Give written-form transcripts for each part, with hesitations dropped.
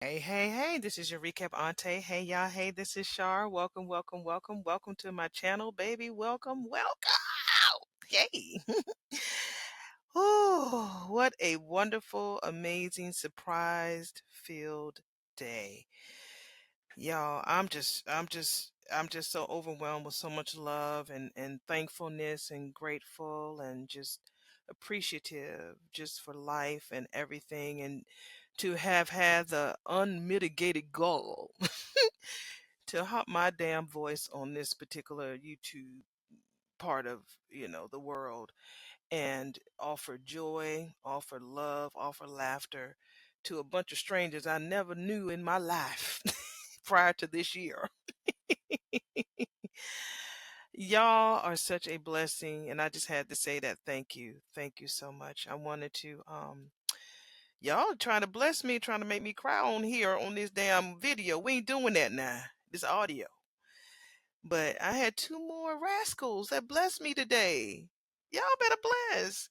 Hey, this is your recap Aunty. Hey, y'all. Hey, this is Shar. Welcome to my channel, baby. Welcome. Hey. Oh, what a wonderful, amazing, surprised filled day. Y'all, I'm just so overwhelmed with so much love and thankfulness and grateful and just appreciative just for life and everything and to have had the unmitigated gall to hop my damn voice on this particular YouTube part of, the world and offer joy, offer love, offer laughter to a bunch of strangers I never knew in my life prior to this year. Y'all are such a blessing, and I just had to say that thank you. Thank you so much. I wanted to y'all trying to bless me, trying to make me cry on here on this damn video. We ain't doing that now. This audio. But I had two more rascals that blessed me today. Y'all better bless.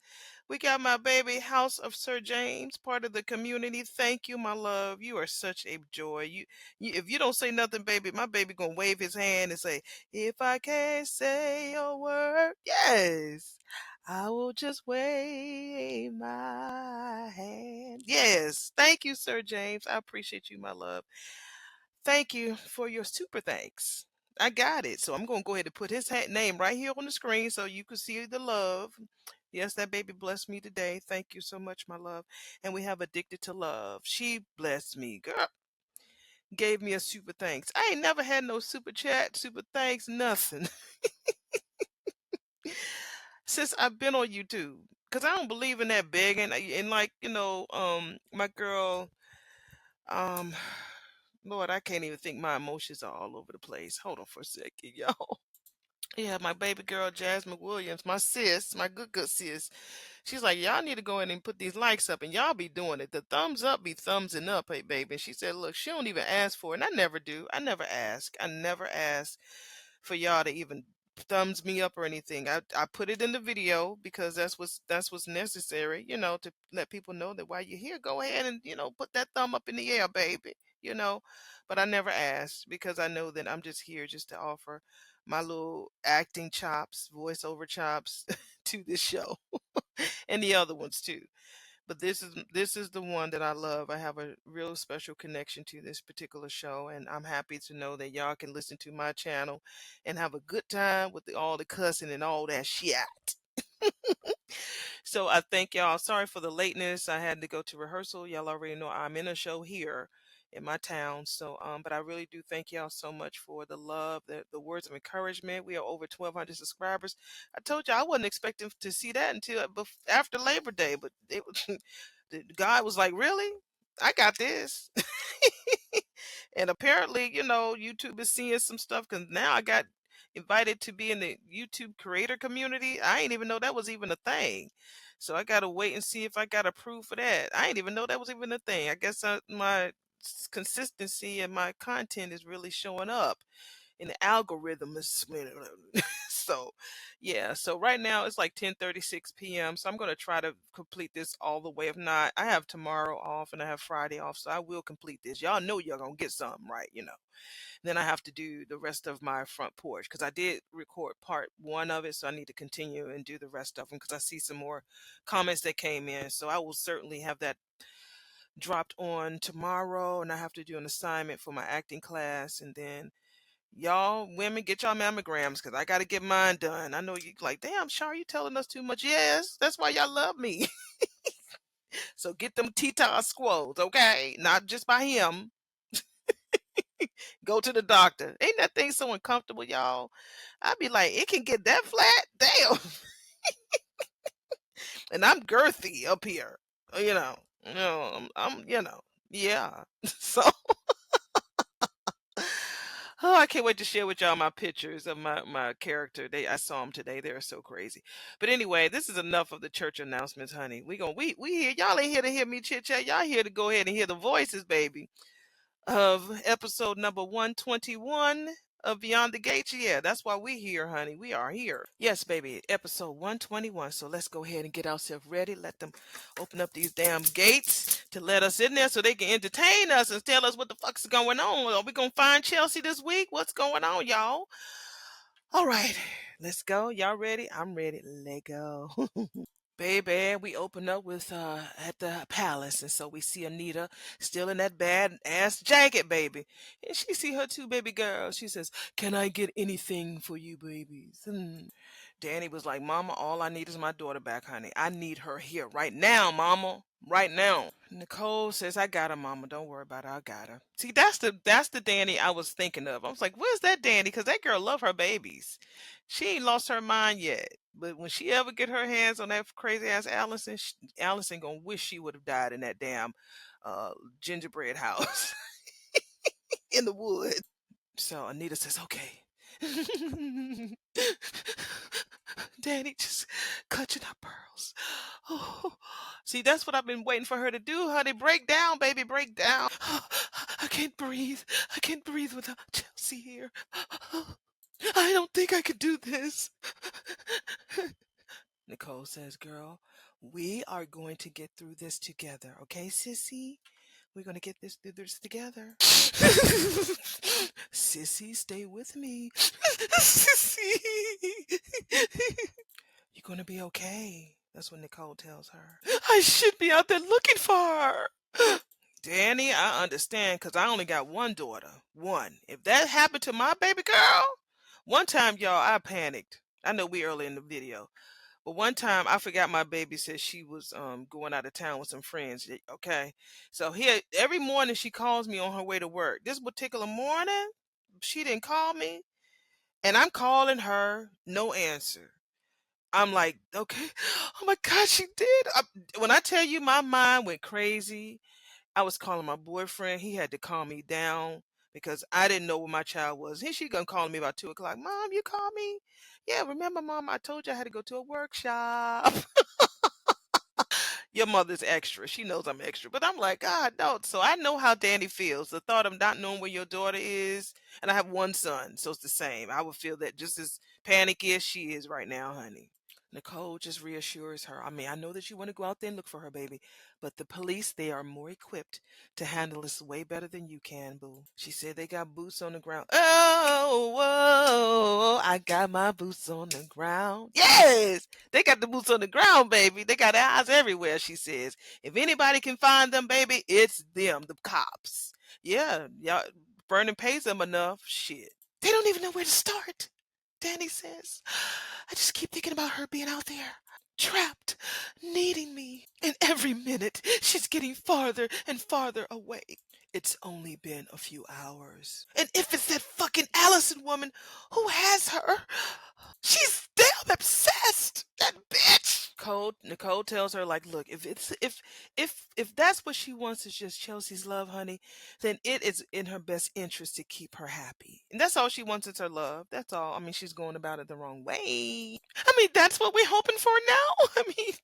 We got my baby House of Sir James, part of the community. Thank you, my love. You are such a joy. You if you don't say nothing, baby, my baby gonna wave his hand and say, "If I can't say a word, yes, I will just wave my hand." Yes, thank you, Sir James. I appreciate you, my love. Thank you for your super thanks. I got it. So I'm going to go ahead and put his name right here on the screen so you can see the love. Yes, that baby blessed me today. Thank you so much, my love. And we have Addicted to Love. She blessed me. Girl, gave me a super thanks. I ain't never had no super chat, super thanks, nothing since I've been on YouTube. Cause I don't believe in that begging. And like, my girl, um, Lord, I can't even think. My emotions are all over the place. Hold on for a second, y'all. Yeah, my baby girl Jasmine Williams, my sis, my good sis. She's like, y'all need to go in and put these likes up, and y'all be doing it. The thumbs up be thumbsing up, hey baby. And she said, look, she don't even ask for it, and I never do. I never ask. I never ask for y'all to even thumbs me up or anything. I put it in the video because that's what's necessary, to let people know that while you're here, go ahead and put that thumb up in the air, baby. You know, but I never asked because I know that I'm just here just to offer my little acting chops, voiceover chops to this show and the other ones too. But this is the one that I love. I have a real special connection to this particular show, and I'm happy to know that y'all can listen to my channel and have a good time with all the cussing and all that shit. So I thank y'all. Sorry for the lateness. I had to go to rehearsal. Y'all already know I'm in a show here in my town. So but I really do thank y'all so much for the love, the words of encouragement. We are over 1,200 subscribers. I told you I wasn't expecting to see that until after Labor Day, but the guy was like, "Really? I got this." And apparently, YouTube is seeing some stuff because now I got invited to be in the YouTube creator community. I ain't even know that was even a thing. So I gotta wait and see if I got approved for that. I ain't even know that was even a thing. I guess my consistency and my content is really showing up in the algorithm is so yeah, so right now it's like 10:36 p.m. So I'm going to try to complete this all the way. If not, I have tomorrow off and I have Friday off, so I will complete this. Y'all know you're going to get something right. Then I have to do the rest of my front porch because I did record part one of it, so I need to continue and do the rest of them because I see some more comments that came in. So I will certainly have that dropped on tomorrow, and I have to do an assignment for my acting class, and then y'all women get y'all mammograms because I got to get mine done. I know you like, damn, Shar, you telling us too much. Yes, that's why y'all love me. So get them Tita squads, okay? Not just by him. Go to the doctor. Ain't that thing so uncomfortable, y'all? I'd be like, it can get that flat? Damn. And I'm girthy up here. You know. I'm yeah. So oh, I can't wait to share with y'all my pictures of my character. I saw them today. They're so crazy. But anyway, this is enough of the church announcements, honey. We here. Y'all ain't here to hear me chit chat. Y'all here to go ahead and hear the voices, baby, of episode number 121 of Beyond the Gates. Yeah, that's why we here, honey. We are here. Yes, baby. Episode 121. So let's go ahead and get ourselves ready. Let them open up these damn gates to let us in there so they can entertain us and tell us what the fuck's going on. Are we gonna find Chelsea this week? What's going on, y'all? All right, let's go. Y'all ready? I'm ready. Let go. Baby, we open up with at the palace, and so we see Anita still in that bad ass jacket, baby. And she see her two baby girls. She says, "Can I get anything for you, babies?" Danny was like, "Mama, all I need is my daughter back, honey. I need her here right now, Mama, right now." Nicole says, "I got her, Mama. Don't worry about her. I got her." See, that's the Danny I was thinking of. I was like, "Where's that Danny?" Because that girl love her babies. She ain't lost her mind yet. But when she ever get her hands on that crazy ass Allison, Allison gonna wish she would have died in that damn uh, gingerbread house in the woods. So Anita says, "Okay." Danny just clutching her pearls. Oh, see, that's what I've been waiting for her to do, honey. Break down, baby, break down. I can't breathe. I can't breathe without Chelsea here. I don't think I could do this. Nicole says, "Girl, we are going to get through this together, okay, sissy? We're going to get this through this together." Sissy, stay with me. Sissy. You're going to be okay. That's what Nicole tells her. I should be out there looking for her. Danny, I understand because I only got one daughter. One. If that happened to my baby girl, one time, y'all, I panicked. I know we early in the video. But one time I forgot my baby said she was going out of town with some friends. Okay. So here every morning she calls me on her way to work. This particular morning, she didn't call me. And I'm calling her, no answer. I'm like, okay, oh my God, she did. When I tell you my mind went crazy, I was calling my boyfriend. He had to calm me down because I didn't know where my child was. She gonna call me about 2 o'clock. "Mom, you call me? Yeah, remember, Mom, I told you I had to go to a workshop." Your mother's extra. She knows I'm extra. But I'm like, God, no. So I know how Danny feels. The thought of not knowing where your daughter is. And I have one son, so it's the same. I would feel that just as panicky as she is right now, honey. Nicole just reassures her. I mean, I know that you want to go out there and look for her, baby, but the police, they are more equipped to handle this way better than you can, boo. She said they got boots on the ground. Oh, whoa, I got my boots on the ground. Yes, they got the boots on the ground, baby. They got eyes everywhere, she says. If anybody can find them, baby, it's them, the cops. Yeah, y'all, Vernon pays them enough. Shit. They don't even know where to start. Danny says, "I just keep thinking about her being out there, trapped, needing me. And every minute, she's getting farther and farther away. It's only been a few hours. And if it's that fucking Allison woman who has her, she's damn obsessed. That bitch." Nicole tells her, like, "Look, if that's what she wants is just Chelsea's love, honey, then it is in her best interest to keep her happy. And that's all she wants is her love. That's all. I mean, she's going about it the wrong way. I mean, that's what we're hoping for now." I mean,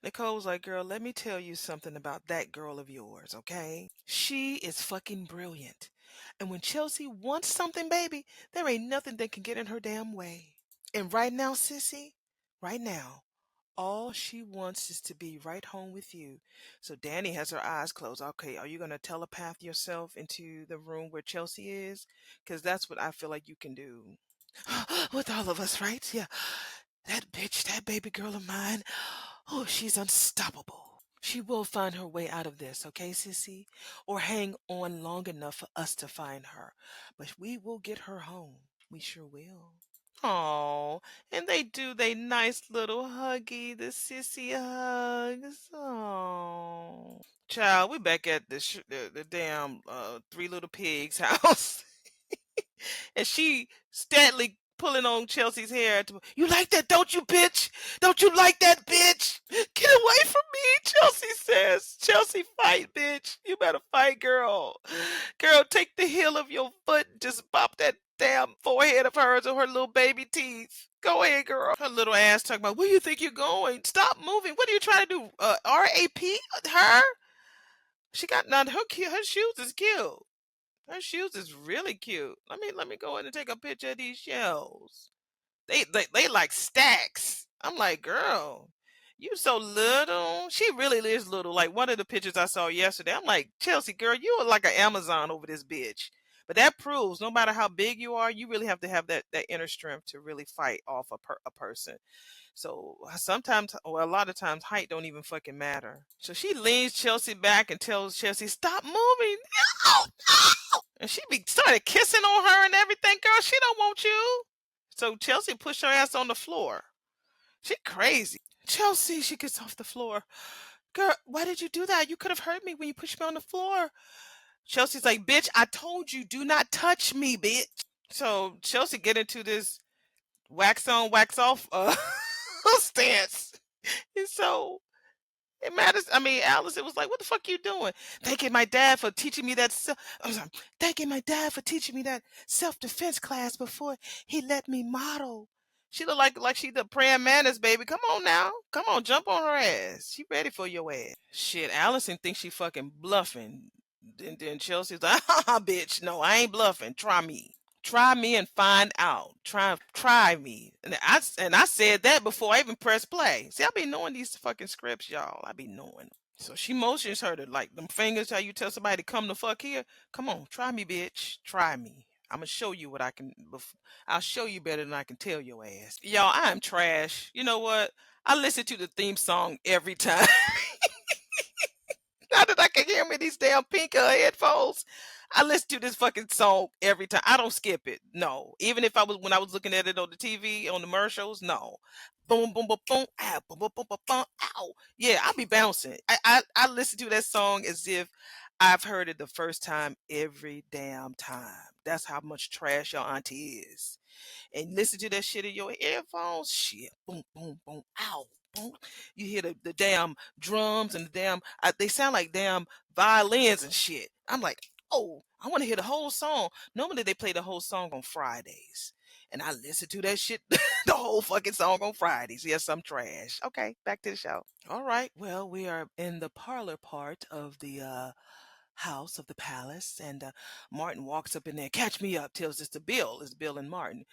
Nicole was like, "Girl, let me tell you something about that girl of yours, okay? She is fucking brilliant. And when Chelsea wants something, baby, there ain't nothing that can get in her damn way. And right now, sissy, right now, all she wants is to be right home with you." So Danny has her eyes closed. Okay, are you going to telepath yourself into the room where Chelsea is? Because that's what I feel like you can do. With all of us, right? Yeah. That bitch, that baby girl of mine, oh, she's unstoppable. She will find her way out of this, okay, sissy? Or hang on long enough for us to find her. But we will get her home. We sure will. Oh, and they do they nice little huggy, the sissy hugs. Oh, child, we back at the damn Three Little Pigs house, and she steadily pulling on Chelsea's hair. "You like that, don't you, bitch? Don't you like that, bitch? Get away from me," Chelsea says. "Chelsea, fight, bitch. You better fight, girl. Girl, take the heel of your foot and just bop that damn forehead of hers with her little baby teeth. Go ahead, girl." Her little ass talking about, "Where you think you're going? Stop moving. What are you trying to do? RAP her? She got none. Her shoes is killed." Her shoes is really cute. Let me go in and take a picture of these shells. They like stacks. I'm like, girl, you so little. She really is little. Like one of the pictures I saw yesterday, I'm like, Chelsea, girl, you are like an Amazon over this bitch. But that proves no matter how big you are, you really have to have that inner strength to really fight off a person. So sometimes, well, a lot of times, height don't even fucking matter. So she leans Chelsea back and tells Chelsea, "Stop moving, no, no!" And she be started kissing on her and everything. Girl, she don't want you. So Chelsea pushed her ass on the floor. She crazy. Chelsea, she gets off the floor. Girl, why did you do that? You could have hurt me when you pushed me on the floor. Chelsea's like, bitch, I told you, do not touch me, bitch. So Chelsea get into this wax on, wax off stance. And so it matters. I mean, Allison was like, "What the fuck you doing?" Thanking my dad for teaching me that. I'm sorry. Thanking my dad for teaching me that self-defense class before he let me model. She look like she the praying mantis, baby. Come on now, come on, jump on her ass. She ready for your ass. Shit, Allison thinks she fucking bluffing. Then Chelsea's like, bitch, no, I ain't bluffing. Try me. Try me and find out. Try me. And I said that before I even pressed play. See, I be knowing these fucking scripts, y'all. I be knowing. So she motions her to like them fingers. How you tell somebody to come the fuck here? Come on, try me, bitch. Try me. I'm gonna show you what I can. I'll show you better than I can tell your ass. Y'all, I am trash. You know what? I listen to the theme song every time. Now that I can hear me these damn pink headphones, I listen to this fucking song every time. I don't skip it. No, even if I was when I was looking at it on the TV on the commercials. No, boom, boom, boom, boom, ow, boom, boom, boom, boom, boom, ow. Yeah, I be bouncing. I listen to that song as if I've heard it the first time every damn time. That's how much trash your auntie is. And listen to that shit in your earphones. Shit, boom, boom, boom, ow. Boom. You hear the damn drums and the damn, they sound like damn violins and shit. I'm like, oh, I want to hear the whole song. Normally they play the whole song on Fridays. And I listen to that shit, the whole fucking song on Fridays. Yes, I'm trash. Okay, back to the show. All right. Well, we are in the parlor part of the house of the palace, and Martin walks up in there. Catch me up. Tells us to Bill. It's Bill and Martin.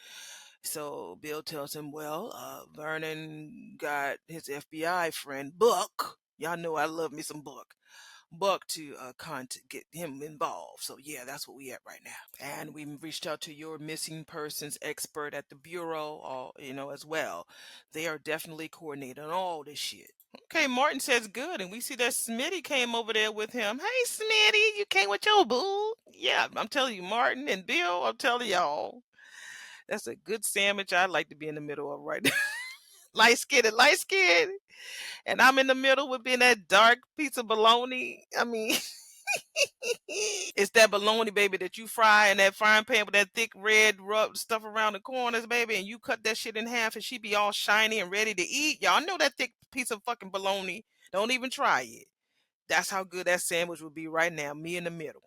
So Bill tells him, well, Vernon got his FBI friend Buck. Y'all know I love me some Buck. Buck to get him involved. So yeah, that's what we at right now. And we reached out to your missing persons expert at the bureau, as well. They are definitely coordinating on all this shit. Okay, Martin says good, and we see that Smitty came over there with him. Hey, Smitty, you came with your boo? Yeah, I'm telling you, Martin and Bill, I'm telling y'all. That's a good sandwich I'd like to be in the middle of right now. Light skinned. And I'm in the middle with being that dark piece of bologna. I mean, it's that bologna, baby, that you fry in that frying pan with that thick red rub stuff around the corners, baby, and you cut that shit in half and she be all shiny and ready to eat. Y'all know that thick piece of fucking bologna. Don't even try it. That's how good that sandwich would be right now. Me in the middle.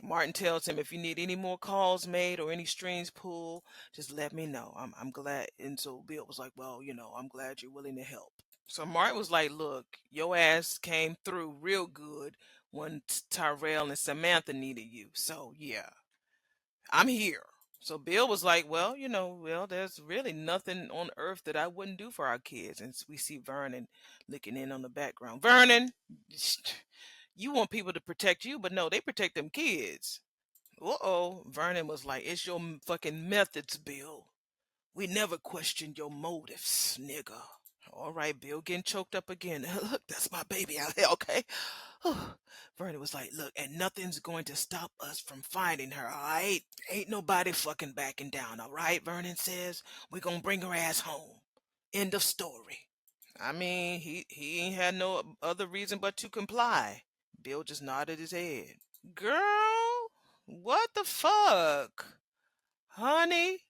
Martin tells him if you need any more calls made or any strings pulled, just let me know. I'm glad. And so Bill was like, well, I'm glad you're willing to help. So Martin was like, look, your ass came through real good when Tyrell and Samantha needed you. So yeah, I'm here. So Bill was like, well, there's really nothing on earth that I wouldn't do for our kids. And we see Vernon looking in on the background. Vernon, you want people to protect you, but no, they protect them kids. Uh-oh. Vernon was like, it's your fucking methods, Bill. We never questioned your motives, nigga. All right, Bill getting choked up again. Look, that's my baby out there, okay? Vernon was like, look, and nothing's going to stop us from finding her, all right? Ain't nobody fucking backing down, all right? Vernon says, we're gonna bring her ass home. End of story. I mean, he ain't had no other reason but to comply. Bill just nodded his head. Girl, what the fuck? Honey,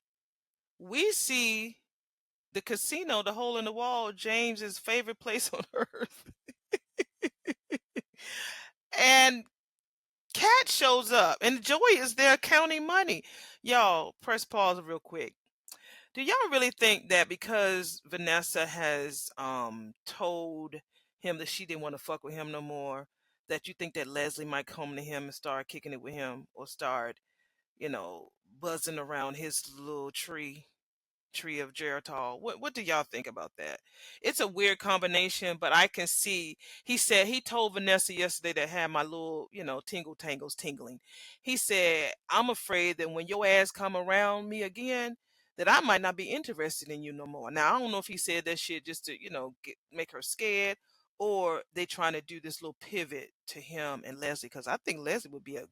we see the casino, the hole in the wall, James's favorite place on earth. And Cat shows up, and Joey is there counting money. Y'all, press pause real quick. Do y'all really think that because Vanessa has told him that she didn't want to fuck with him no more, that you think that Leslie might come to him and start kicking it with him, or start, you know, buzzing around his little tree of Geritol. What do y'all think about that? It's a weird combination, but I can see. He said he told Vanessa yesterday that had my little, tingle tangles tingling. He said, "I'm afraid that when your ass come around me again, that I might not be interested in you no more." Now I don't know if he said that shit just to, make her scared, or they trying to do this little pivot to him and Leslie, because I think Leslie would be a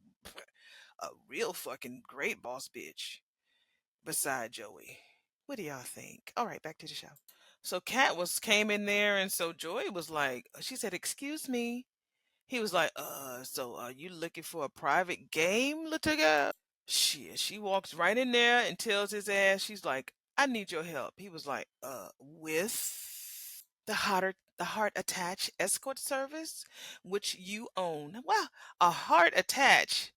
real fucking great boss bitch beside Joey. What do y'all think? All right, back to the show. So Kat was came in there, and so Joy was like, she said, "Excuse me." He was like, so are you looking for a private game, little girl?" Shit, she walks right in there and tells his ass, she's like, "I need your help." He was like, with the heart attached escort service, which you own. Wow, a heart attached.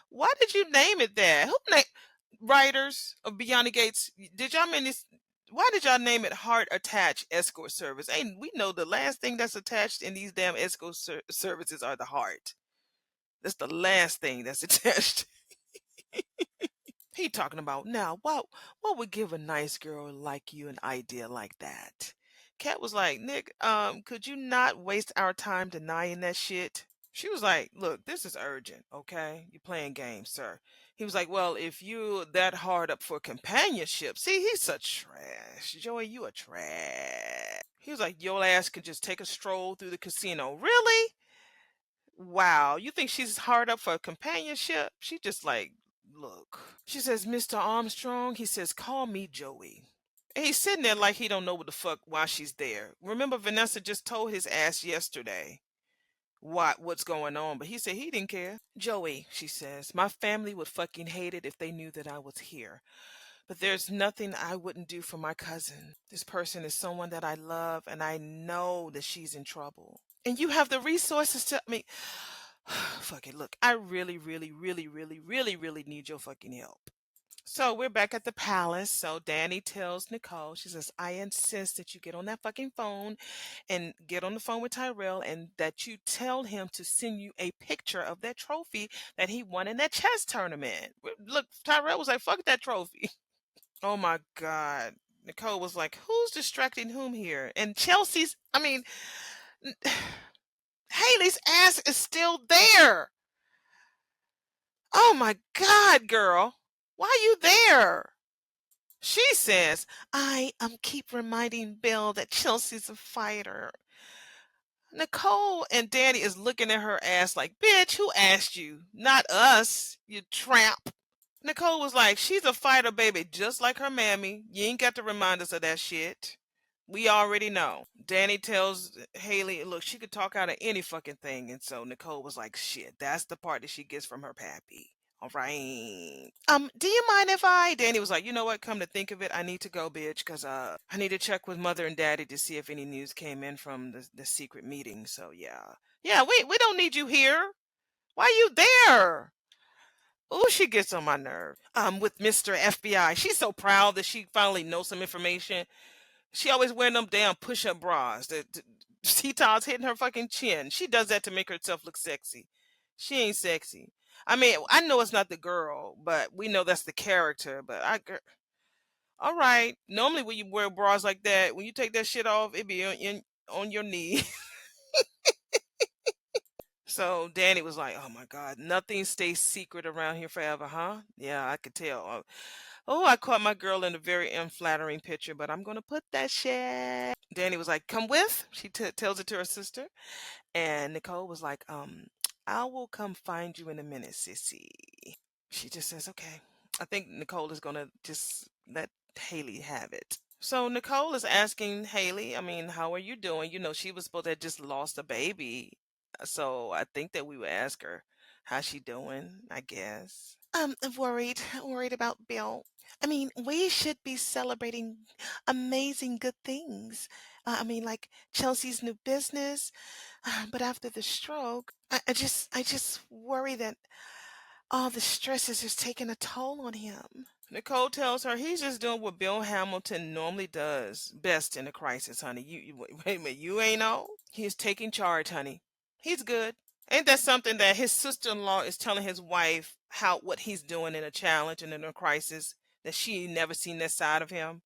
Why did you name it that? Who named writers of Beyond Gates? Did y'all mean this? Why did y'all name it Heart Attached Escort Service? Ain't we know the last thing that's attached in these damn escort services are the heart. That's the last thing that's attached. He talking about now. What would give a nice girl like you an idea like that? Kat was like, "Nick, could you not waste our time denying that shit?" She was like, "Look, this is urgent, okay? You're playing games, sir." He was like, "Well, if you that hard up for companionship, see, he's such trash. Joey, you a trash." He was like, "Your ass could just take a stroll through the casino." Really? Wow. You think she's hard up for companionship? She just like, look. She says, "Mr. Armstrong," he says, "call me Joey." And he's sitting there like he don't know what the fuck why she's there. Remember, Vanessa just told his ass yesterday what's going on, but he said he didn't care. "Joey," she says, "my family would fucking hate it if they knew that I was here. But there's nothing I wouldn't do for my cousin. This person is someone that I love, and I know that she's in trouble. And you have the resources to, I mean, fuck it. Look, I really, really, really, really, really, really need your fucking help." So we're back at the palace. So Danny tells Nicole, she says, "I insist that you get on that fucking phone and get on the phone with Tyrell, and that you tell him to send you a picture of that trophy that he won in that chess tournament." Look, Tyrell was like, "Fuck that trophy." Oh my God. Nicole was like, "Who's distracting whom here?" And Haley's ass is still there. Oh my God, girl. Why are you there? She says, "I keep reminding Bill that Chelsea's a fighter." Nicole and Danny is looking at her ass like, "Bitch, who asked you? Not us, you tramp." Nicole was like, "She's a fighter, baby, just like her mammy. You ain't got to remind us of that shit. We already know." Danny tells Haley, look, she could talk out of any fucking thing. And so Nicole was like, "Shit, that's the part that she gets from her pappy. All right. Do you mind if I?" Danny was like, "You know what? Come to think of it, I need to go, bitch, because I need to check with mother and daddy to see if any news came in from the secret meeting. So yeah. Yeah, we don't need you here. Why are you there?" Oh, she gets on my nerve. With Mr. FBI. She's so proud that she finally knows some information. She always wearing them damn push-up bras. The T-tops hitting her fucking chin. She does that to make herself look sexy. She ain't sexy. I mean, I know it's not the girl, but we know that's the character. But all right. Normally, when you wear bras like that, when you take that shit off, it be on your knee. So Danny was like, "Oh my God, nothing stays secret around here forever, huh?" Yeah, I could tell. Oh, I caught my girl in a very unflattering picture, but I'm gonna put that shit. Danny was like, "Come with." She tells it to her sister, and Nicole was like, "I will come find you in a minute, sissy." She just says, "Okay." I think Nicole is gonna just let Haley have it. So Nicole is asking Haley, "How are you doing?" She was supposed to have just lost a baby. So I think that we would ask her how she doing, I guess. Worried about Bill. We should be celebrating amazing good things. Like Chelsea's new business. But after the stroke, I just worry that all the stress is just taking a toll on him. Nicole tells her he's just doing what Bill Hamilton normally does best in a crisis, honey. Wait a minute, you ain't know? He's taking charge, honey. He's good. Ain't that something that his sister-in-law is telling his wife how what he's doing in a challenge and in a crisis that she ain't never seen that side of him?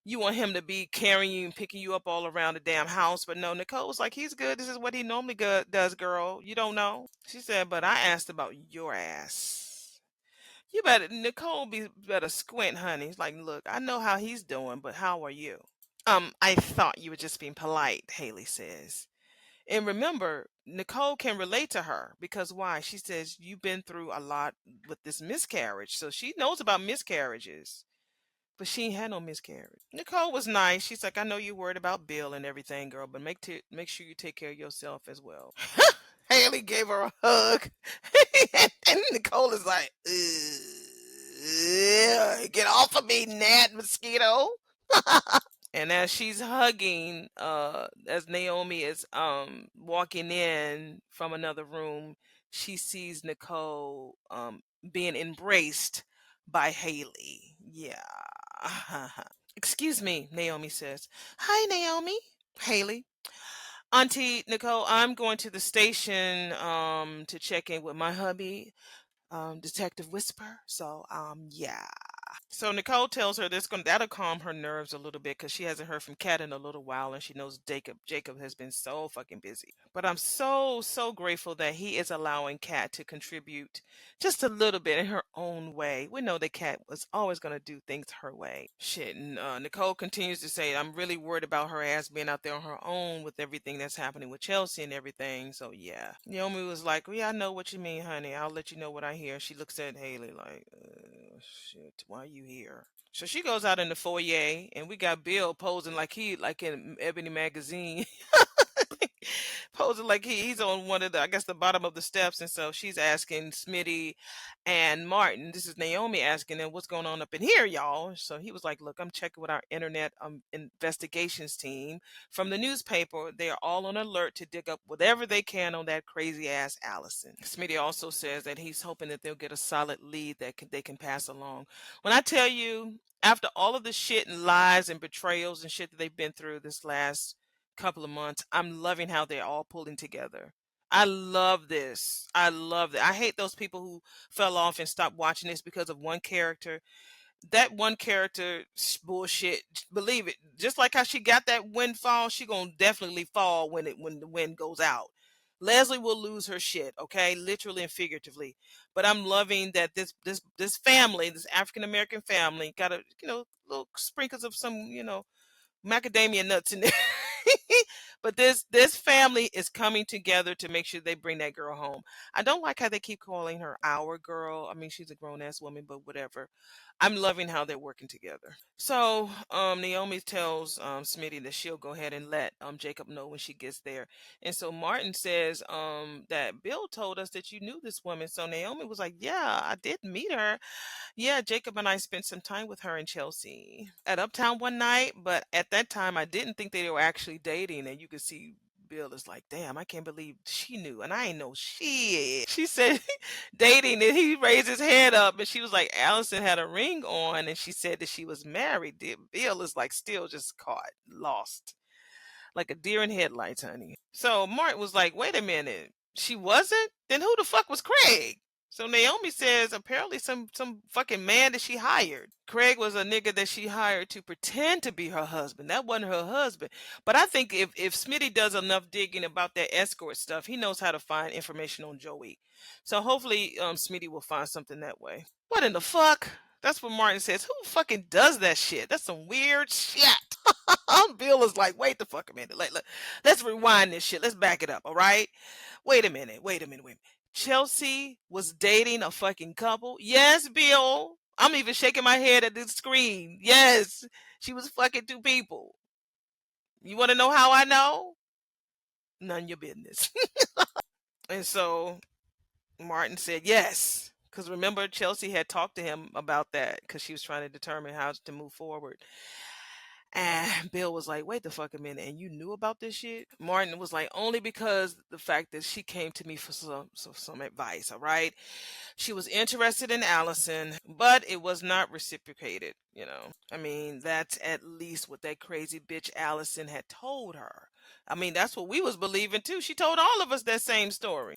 You want him to be carrying you and picking you up all around the damn house, but no, Nicole was like, he's good. This is what he normally does, girl. You don't know. She said, but I asked about your ass. You better, Nicole, better squint, honey. It's like, look, I know how he's doing, but how are you? I thought you were just being polite, Haley says. And remember, Nicole can relate to her because why? She says you've been through a lot with this miscarriage. So she knows about miscarriages, but she ain't had no miscarriage. Nicole was nice. She's like, I know you're worried about Bill and everything, girl, but make sure you take care of yourself as well. Haley gave her a hug. And Nicole is like, get off of me, Nat Mosquito. And as she's hugging, as Naomi is walking in from another room, she sees Nicole being embraced by Haley. Yeah. Excuse me, Naomi says. Hi, Naomi. Haley. Auntie Nicole, I'm going to the station to check in with my hubby, Detective Whisper. So yeah. So Nicole tells her that'll calm her nerves a little bit because she hasn't heard from Kat in a little while, and she knows Jacob has been so fucking busy. But I'm so grateful that he is allowing Kat to contribute just a little bit in her own way. We know that Kat was always going to do things her way. Shit, and Nicole continues to say, I'm really worried about her ass being out there on her own with everything that's happening with Chelsea and everything. So yeah, Naomi was like, well, yeah, I know what you mean, honey. I'll let you know what I hear. She looks at Haley like, shit, why are you here? So she goes out in the foyer, and we got Bill posing like in Ebony magazine, posing like he's on one of the, I guess, the bottom of the steps. And so she's asking Smitty and Martin. This is Naomi asking them, what's going on up in here, y'all? So he was like, look, I'm checking with our internet investigations team from the newspaper. They are all on alert to dig up whatever they can on that crazy ass Allison. Smitty also says that he's hoping that they'll get a solid lead that they can pass along. When I tell you, after all of the shit and lies and betrayals and shit that they've been through this last couple of months, I'm loving how they're all pulling together. I love this. I love it. I hate those people who fell off and stopped watching this because of one character. That one character bullshit. Believe it. Just like how she got that windfall, she gonna definitely fall when the wind goes out. Leslie will lose her shit, okay, literally and figuratively. But I'm loving that this family, this African American family, got a little sprinkles of some macadamia nuts in there. But this family is coming together to make sure they bring that girl home. I don't like how they keep calling her our girl. I mean, she's a grown ass woman, but whatever. I'm loving how they're working together. So Naomi tells Smitty that she'll go ahead and let Jacob know when she gets there. And so Martin says that Bill told us that you knew this woman. So Naomi was like, yeah, I did meet her. Yeah, Jacob and I spent some time with her in Chelsea at Uptown one night, but at that time I didn't think they were actually dating. And you could see Bill is like, damn, I can't believe she knew. And I ain't know shit. She said dating, and he raised his head up, and she was like, Allison had a ring on, and she said that she was married. Bill is like still just caught, lost like a deer in headlights, honey. So Martin was like, wait a minute. She wasn't? Then who the fuck was Craig? So Naomi says apparently some fucking man that she hired. Craig was a nigga that she hired to pretend to be her husband. That wasn't her husband. But I think if Smitty does enough digging about that escort stuff, he knows how to find information on Joey. So hopefully Smitty will find something that way. What in the fuck? That's what Martin says. Who fucking does that shit? That's some weird shit. Bill is like, wait the fuck a minute. Let's rewind this shit. Let's back it up, all right? Wait a minute. Chelsea was dating a fucking couple? Yes, Bill. I'm even shaking my head at the screen. Yes, she was fucking two people. You want to know how I know? None of your business. And so Martin said yes. Because remember, Chelsea had talked to him about that because she was trying to determine how to move forward. And Bill was like, wait the fuck a minute, and you knew about this shit? Martin was like, only because the fact that she came to me for some advice, all right? She was interested in Allison, but it was not reciprocated. I mean, that's at least what that crazy bitch Allison had told her. I mean, that's what we was believing too. She told all of us that same story.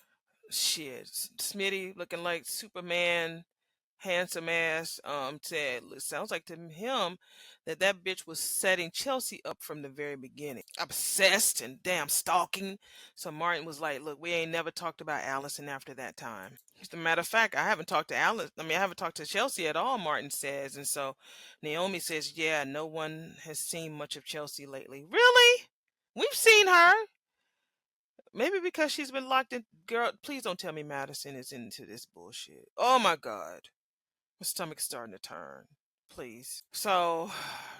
Shit, Smitty looking like Superman, handsome ass. Said, "Look, sounds like to him that that bitch was setting Chelsea up from the very beginning, obsessed and damn stalking." So Martin was like, "Look, we ain't never talked about Allison after that time." As a matter of fact, I haven't talked to Alice. I mean, I haven't talked to Chelsea at all. Martin says, and so Naomi says, "Yeah, no one has seen much of Chelsea lately." Really? We've seen her. Maybe because she's been locked in. Girl, please don't tell me Madison is into this bullshit. Oh my God. My stomach's starting to turn. Please. So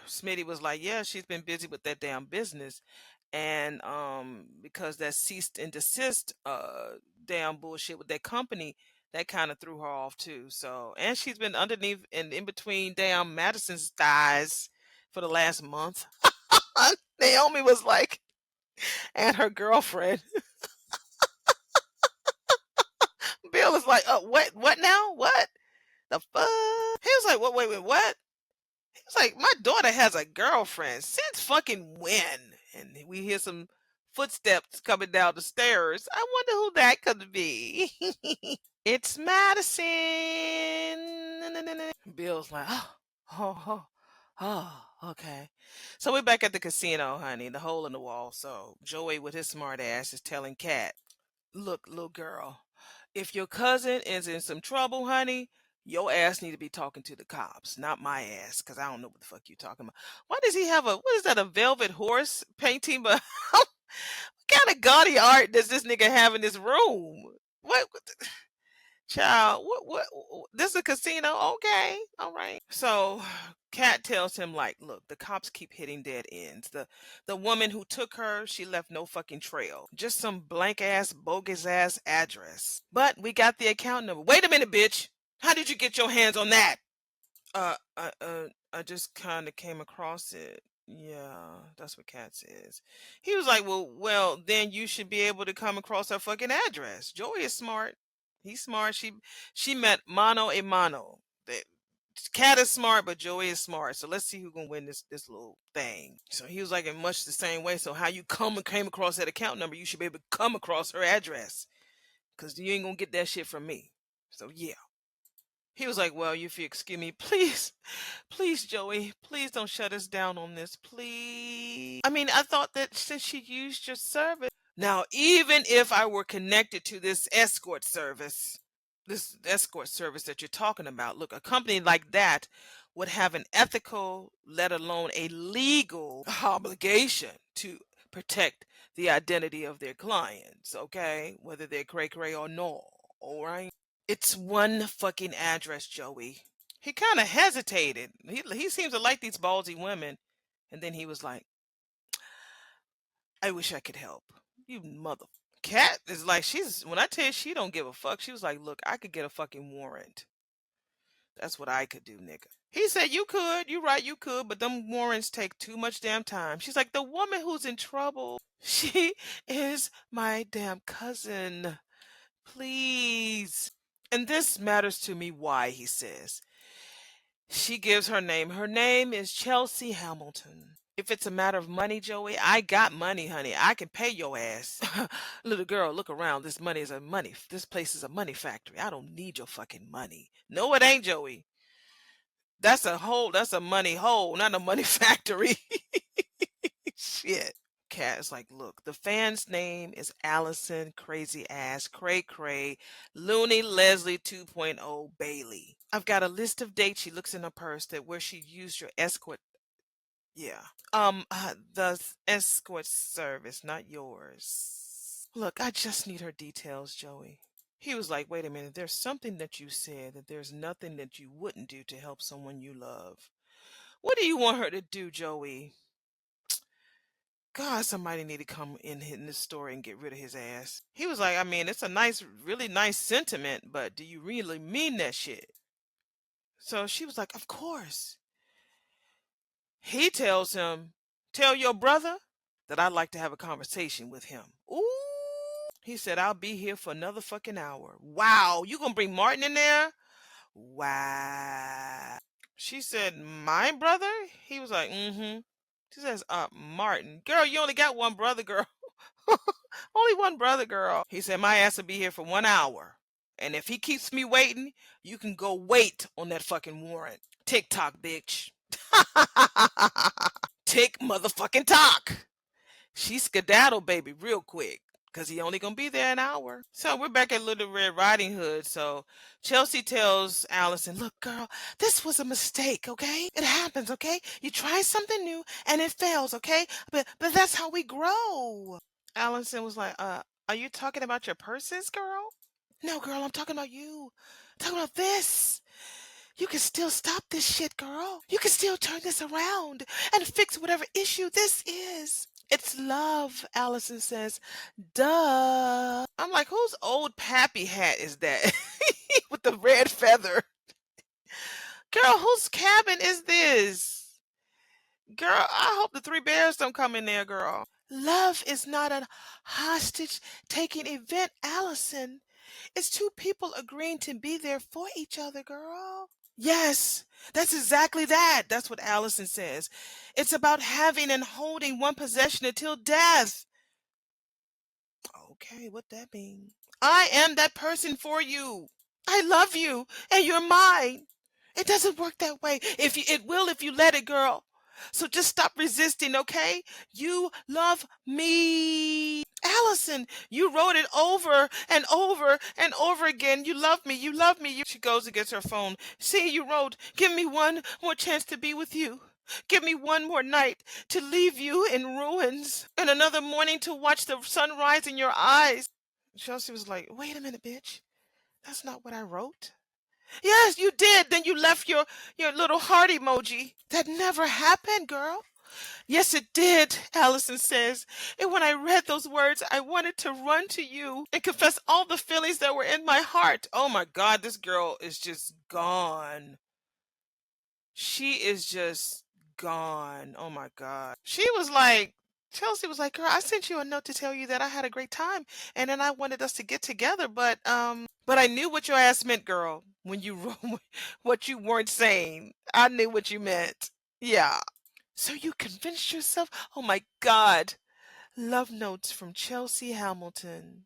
Smitty was like, yeah, she's been busy with that damn business. And because that ceased and desist damn bullshit with that company, that kind of threw her off too. So, and she's been underneath and in between damn Madison's thighs for the last month. Naomi was like, and her girlfriend. Bill is like, what now? What? The fuck? He was like, what, wait, what? He was like, my daughter has a girlfriend. Since fucking when? And we hear some footsteps coming down the stairs. I wonder who that could be. It's Madison. Bill's like, oh, okay. So we're back at the casino, honey, the hole in the wall. So Joey, with his smart ass, is telling Kat, look, little girl, if your cousin is in some trouble, honey, your ass need to be talking to the cops, not my ass, because I don't know what the fuck you talking about. Why does he have what is that, a velvet horse painting? But what kind of gaudy art does this nigga have in his room? What child, this is a casino? Okay, all right. So Kat tells him, like, look, the cops keep hitting dead ends. The woman who took her, she left no fucking trail. Just some blank ass, bogus ass address. But we got the account number. Wait a minute, bitch. How did you get your hands on that? I just kind of came across it. Yeah, that's what Kat says. He was like, well, then you should be able to come across her fucking address. Joey is smart. He's smart. She met mano a mano. Cat is smart, but Joey is smart. So let's see who gonna win this little thing. So he was like, in much the same way. So how you came across that account number, you should be able to come across her address, cause you ain't gonna get that shit from me. So yeah. He was like, well, if you excuse me, please, please, Joey, please don't shut us down on this, please. I mean, I thought that since she used your service. Now, even if I were connected to this escort service that you're talking about, look, a company like that would have an ethical, let alone a legal obligation to protect the identity of their clients, okay? Whether they're cray or no, all right? It's one fucking address, Joey. He kind of hesitated. He seems to like these ballsy women. And then he was like, I wish I could help. You mother. Cat is like, when I tell you she don't give a fuck, she was like, look, I could get a fucking warrant. That's what I could do, nigga. He said, you could. You right, you could. But them warrants take too much damn time. She's like, the woman who's in trouble, she is my damn cousin. Please. And this matters to me why, he says. She gives her name. Her name is Chelsea Hamilton. If it's a matter of money, Joey, I got money, honey. I can pay your ass. Little girl, look around. This place is a money factory. I don't need your fucking money. No, it ain't, Joey. That's a money hole, not a money factory. Shit. Cat is like, look, the fan's name is Allison Crazy Ass Cray Looney Leslie 2.0 Bailey. I've got a list of dates. She looks in her purse that where she used your escort. Yeah. The escort service, not yours. Look, I just need her details, Joey. He was like, wait a minute, there's something that you said that there's nothing that you wouldn't do to help someone you love. What do you want her to do, Joey? God, somebody need to come in this story and get rid of his ass. He was like, I mean, it's a really nice sentiment, but do you really mean that shit? So she was like, of course. He tells him, tell your brother that I'd like to have a conversation with him. Ooh. He said, I'll be here for another fucking hour. Wow. You gonna bring Martin in there? Wow. She said, my brother? He was like, mm-hmm. She says, Martin. Girl, you only got one brother, girl. Only one brother, girl. He said, my ass will be here for 1 hour. And if he keeps me waiting, you can go wait on that fucking warrant. TikTok, bitch. Tick motherfucking tock. She skedaddled, baby, real quick. Because he only going to be there an hour. So we're back at Little Red Riding Hood. So Chelsea tells Allison, look, girl, this was a mistake, okay? It happens, okay? You try something new and it fails, okay? But that's how we grow. Allison was like, are you talking about your purses, girl? No, girl, I'm talking about you. I'm talking about this. You can still stop this shit, girl. You can still turn this around and fix whatever issue this is. It's love, Allison says. Duh. I'm like, whose old pappy hat is that? With the red feather. Girl, whose cabin is this? Girl, I hope the three bears don't come in there, girl. Love is not a hostage-taking event, Allison. It's two people agreeing to be there for each other, girl. Yes, that's exactly that. That's what Allison says. It's about having and holding one possession until death. Okay, what that mean? I am that person for you. I love you, and you're mine. It doesn't work that way. It will if you let it, girl. So just stop resisting, okay? You love me. Allison, you wrote it over and over and over again. You love me. You love me. She goes and gets her phone. See, you wrote, give me one more chance to be with you. Give me one more night to leave you in ruins and another morning to watch the sunrise in your eyes. Chelsea was like, wait a minute, bitch. That's not what I wrote. Yes, you did. Then you left your little heart emoji. That never happened, girl. Yes, it did, Allison says. And when I read those words, I wanted to run to you and confess all the feelings that were in my heart. Oh my God, this girl is just gone. She is just gone. Oh my God. Chelsea was like, girl, I sent you a note to tell you that I had a great time and then I wanted us to get together, but I knew what your ass meant, girl, when you wrote what you weren't saying. I knew what you meant. Yeah. So you convinced yourself? Oh my God. Love notes from Chelsea Hamilton.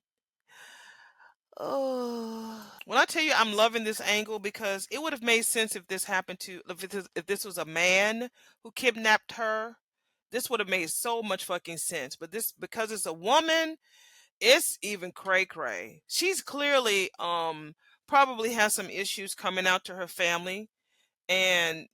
Oh. When I tell you I'm loving this angle because it would have made sense if this happened to if this was a man who kidnapped her. This would have made so much fucking sense. But this because it's a woman, it's even cray cray. She's clearly probably has some issues coming out to her family and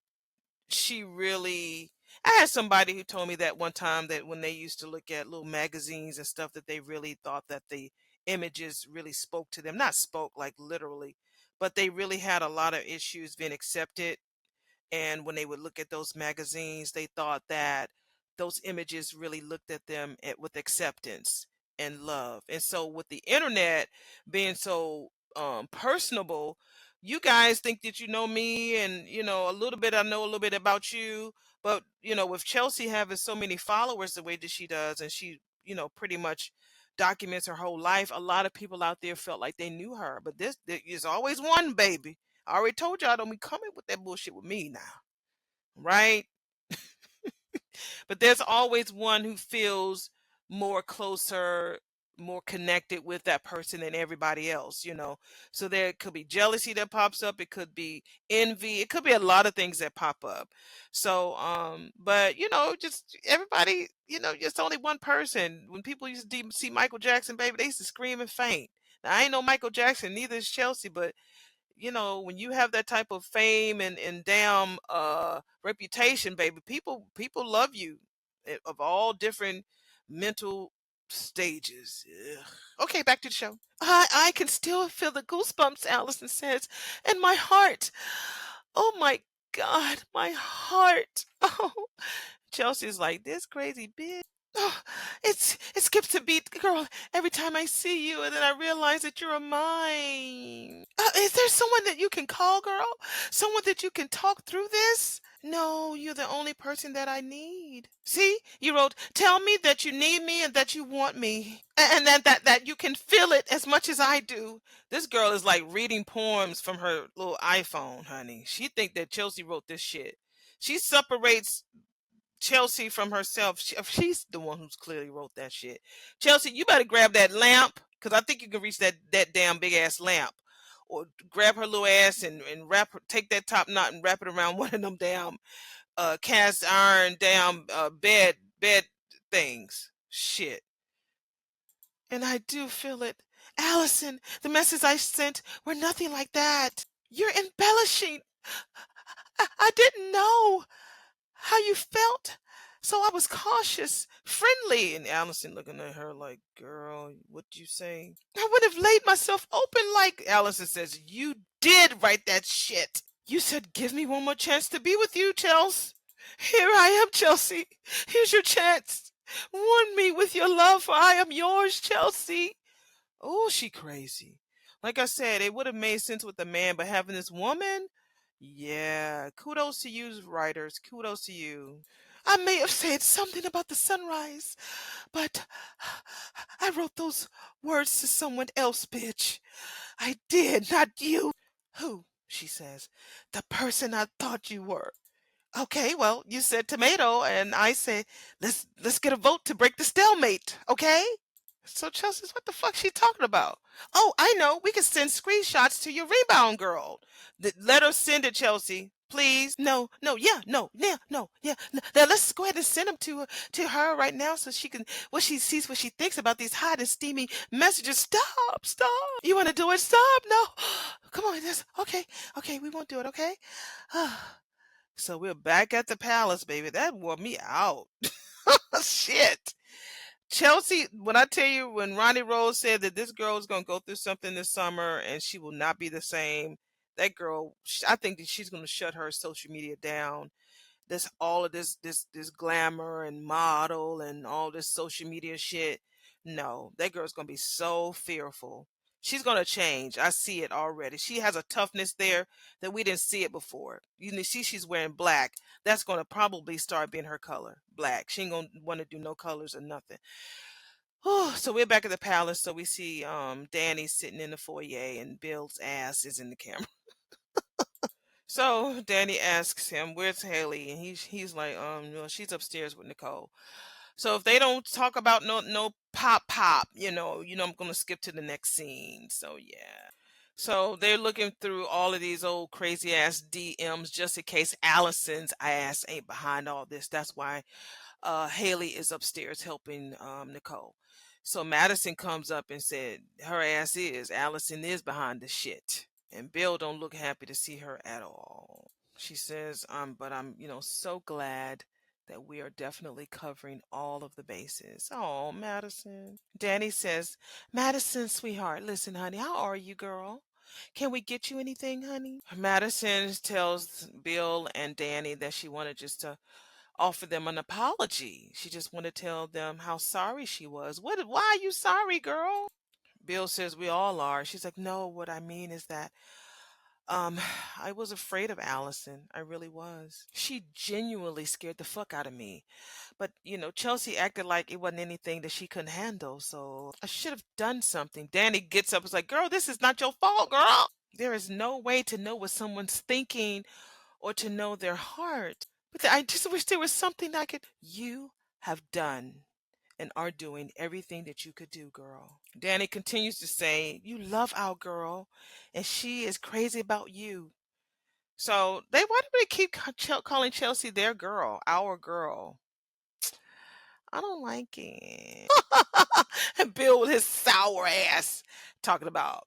she really I had somebody who told me that one time that when they used to look at little magazines and stuff that they really thought that the images really spoke to them. Not spoke like literally, but they really had a lot of issues being accepted and when they would look at those magazines, they thought that those images really looked at them with acceptance and love. And so, with the internet being so personable, you guys think that you know me, and a little bit. I know a little bit about you, but with Chelsea having so many followers the way that she does, and she, pretty much documents her whole life. A lot of people out there felt like they knew her, but there is always one baby. I already told y'all don't be coming with that bullshit with me now, right? But there's always one who feels more closer, more connected with that person than everybody else. So there could be jealousy that pops up, it could be envy, it could be a lot of things that pop up. So but just everybody, just only one person. When people used to see Michael Jackson, baby, they used to scream and faint. Now I ain't no Michael Jackson, neither is Chelsea, but when you have that type of fame and damn reputation, baby, people love you of all different mental stages. Ugh. Okay, back to the show. I can still feel the goosebumps, Allison says, in my heart. Oh my God, my heart. Oh, Chelsea's like, this crazy bitch. Oh, it skips a beat, girl, every time I see you, and then I realize that you're mine. Is there someone that you can call, girl? Someone that you can talk through this? No, you're the only person that I need. See, you wrote, tell me that you need me and that you want me, and that you can feel it as much as I do. This girl is like reading poems from her little iPhone, honey. She think that Chelsea wrote this shit. She separates Chelsea from herself. She's the one who's clearly wrote that shit. Chelsea, you better grab that lamp because I think you can reach that damn big ass lamp, or grab her little ass and take that top knot and wrap it around one of them damn cast iron damn bed things. Shit. And I do feel it. Allison, the messages I sent were nothing like that. You're embellishing. I didn't know how you felt. So I was cautious, friendly. And Allison looking at her like, girl, what'd you say? I would have laid myself open like Allison says, you did write that shit. You said, give me one more chance to be with you, Chelsea. Here I am, Chelsea. Here's your chance. Warn me with your love, for I am yours, Chelsea. Oh, she crazy. Like I said, it would have made sense with the man, but having this woman, yeah, kudos to you, writers. Kudos to you. I may have said something about the sunrise, but I wrote those words to someone else, bitch. I did, not you. Who? She says. The person I thought you were. Okay, well, you said tomato, and I said let's get a vote to break the stalemate, okay? So Chelsea's, what the fuck she talking about? Oh, I know. We can send screenshots to your rebound girl. Let her send it, Chelsea. Please. No, no, yeah, no, yeah, no, yeah. Now let's go ahead and send them to her right now so she can what she sees what she thinks about these hot and steamy messages. Stop, stop. You wanna do it? Stop. No. Come on, this okay, okay, we won't do it, okay? So we're back at the palace, baby. That wore me out. Shit. Chelsea, when I tell you, when Ronnie Rose said that this girl is going to go through something this summer and she will not be the same, that girl, I think that she's going to shut her social media down. This all of this glamour and model and all this social media shit. No, that girl's going to be so fearful. She's going to change. I see it already. She has a toughness there that we didn't see it before. You know, see she's wearing black. That's going to probably start being her color, black. She ain't going to want to do no colors or nothing. Oh, so we're back at the palace. So we see Danny sitting in the foyer and Bill's ass is in the camera. So Danny asks him, "Where's Haley?" And he's like, well, she's upstairs with Nicole. So if they don't talk about no pop, I'm gonna skip to the next scene. So yeah. So they're looking through all of these old crazy ass DMs just in case Allison's ass ain't behind all this. That's why Haley is upstairs helping Nicole. So Madison comes up and said her ass is Allison is behind the shit, and Bill don't look happy to see her at all. She says, but I'm so glad that we are definitely covering all of the bases. Oh, Madison. Danny says, Madison, sweetheart, listen, honey, how are you, girl? Can we get you anything, honey? Madison tells Bill and Danny that she wanted just to offer them an apology. She just wanted to tell them how sorry she was. Why are you sorry, girl? Bill says we all are. She's like, no, what I mean is that um I was afraid of Allison. I really was. She genuinely scared the fuck out of me. But Chelsea acted like it wasn't anything that she couldn't handle, so I should have done something. Danny gets up and is like, girl, this is not your fault, girl. There is no way to know what someone's thinking or to know their heart. But I just wish there was something I could. You have done and are doing everything that you could do, girl. Danny continues to say, you love our girl, and she is crazy about you. So why do they keep calling Chelsea their girl, our girl? I don't like it. And Bill with his sour ass talking about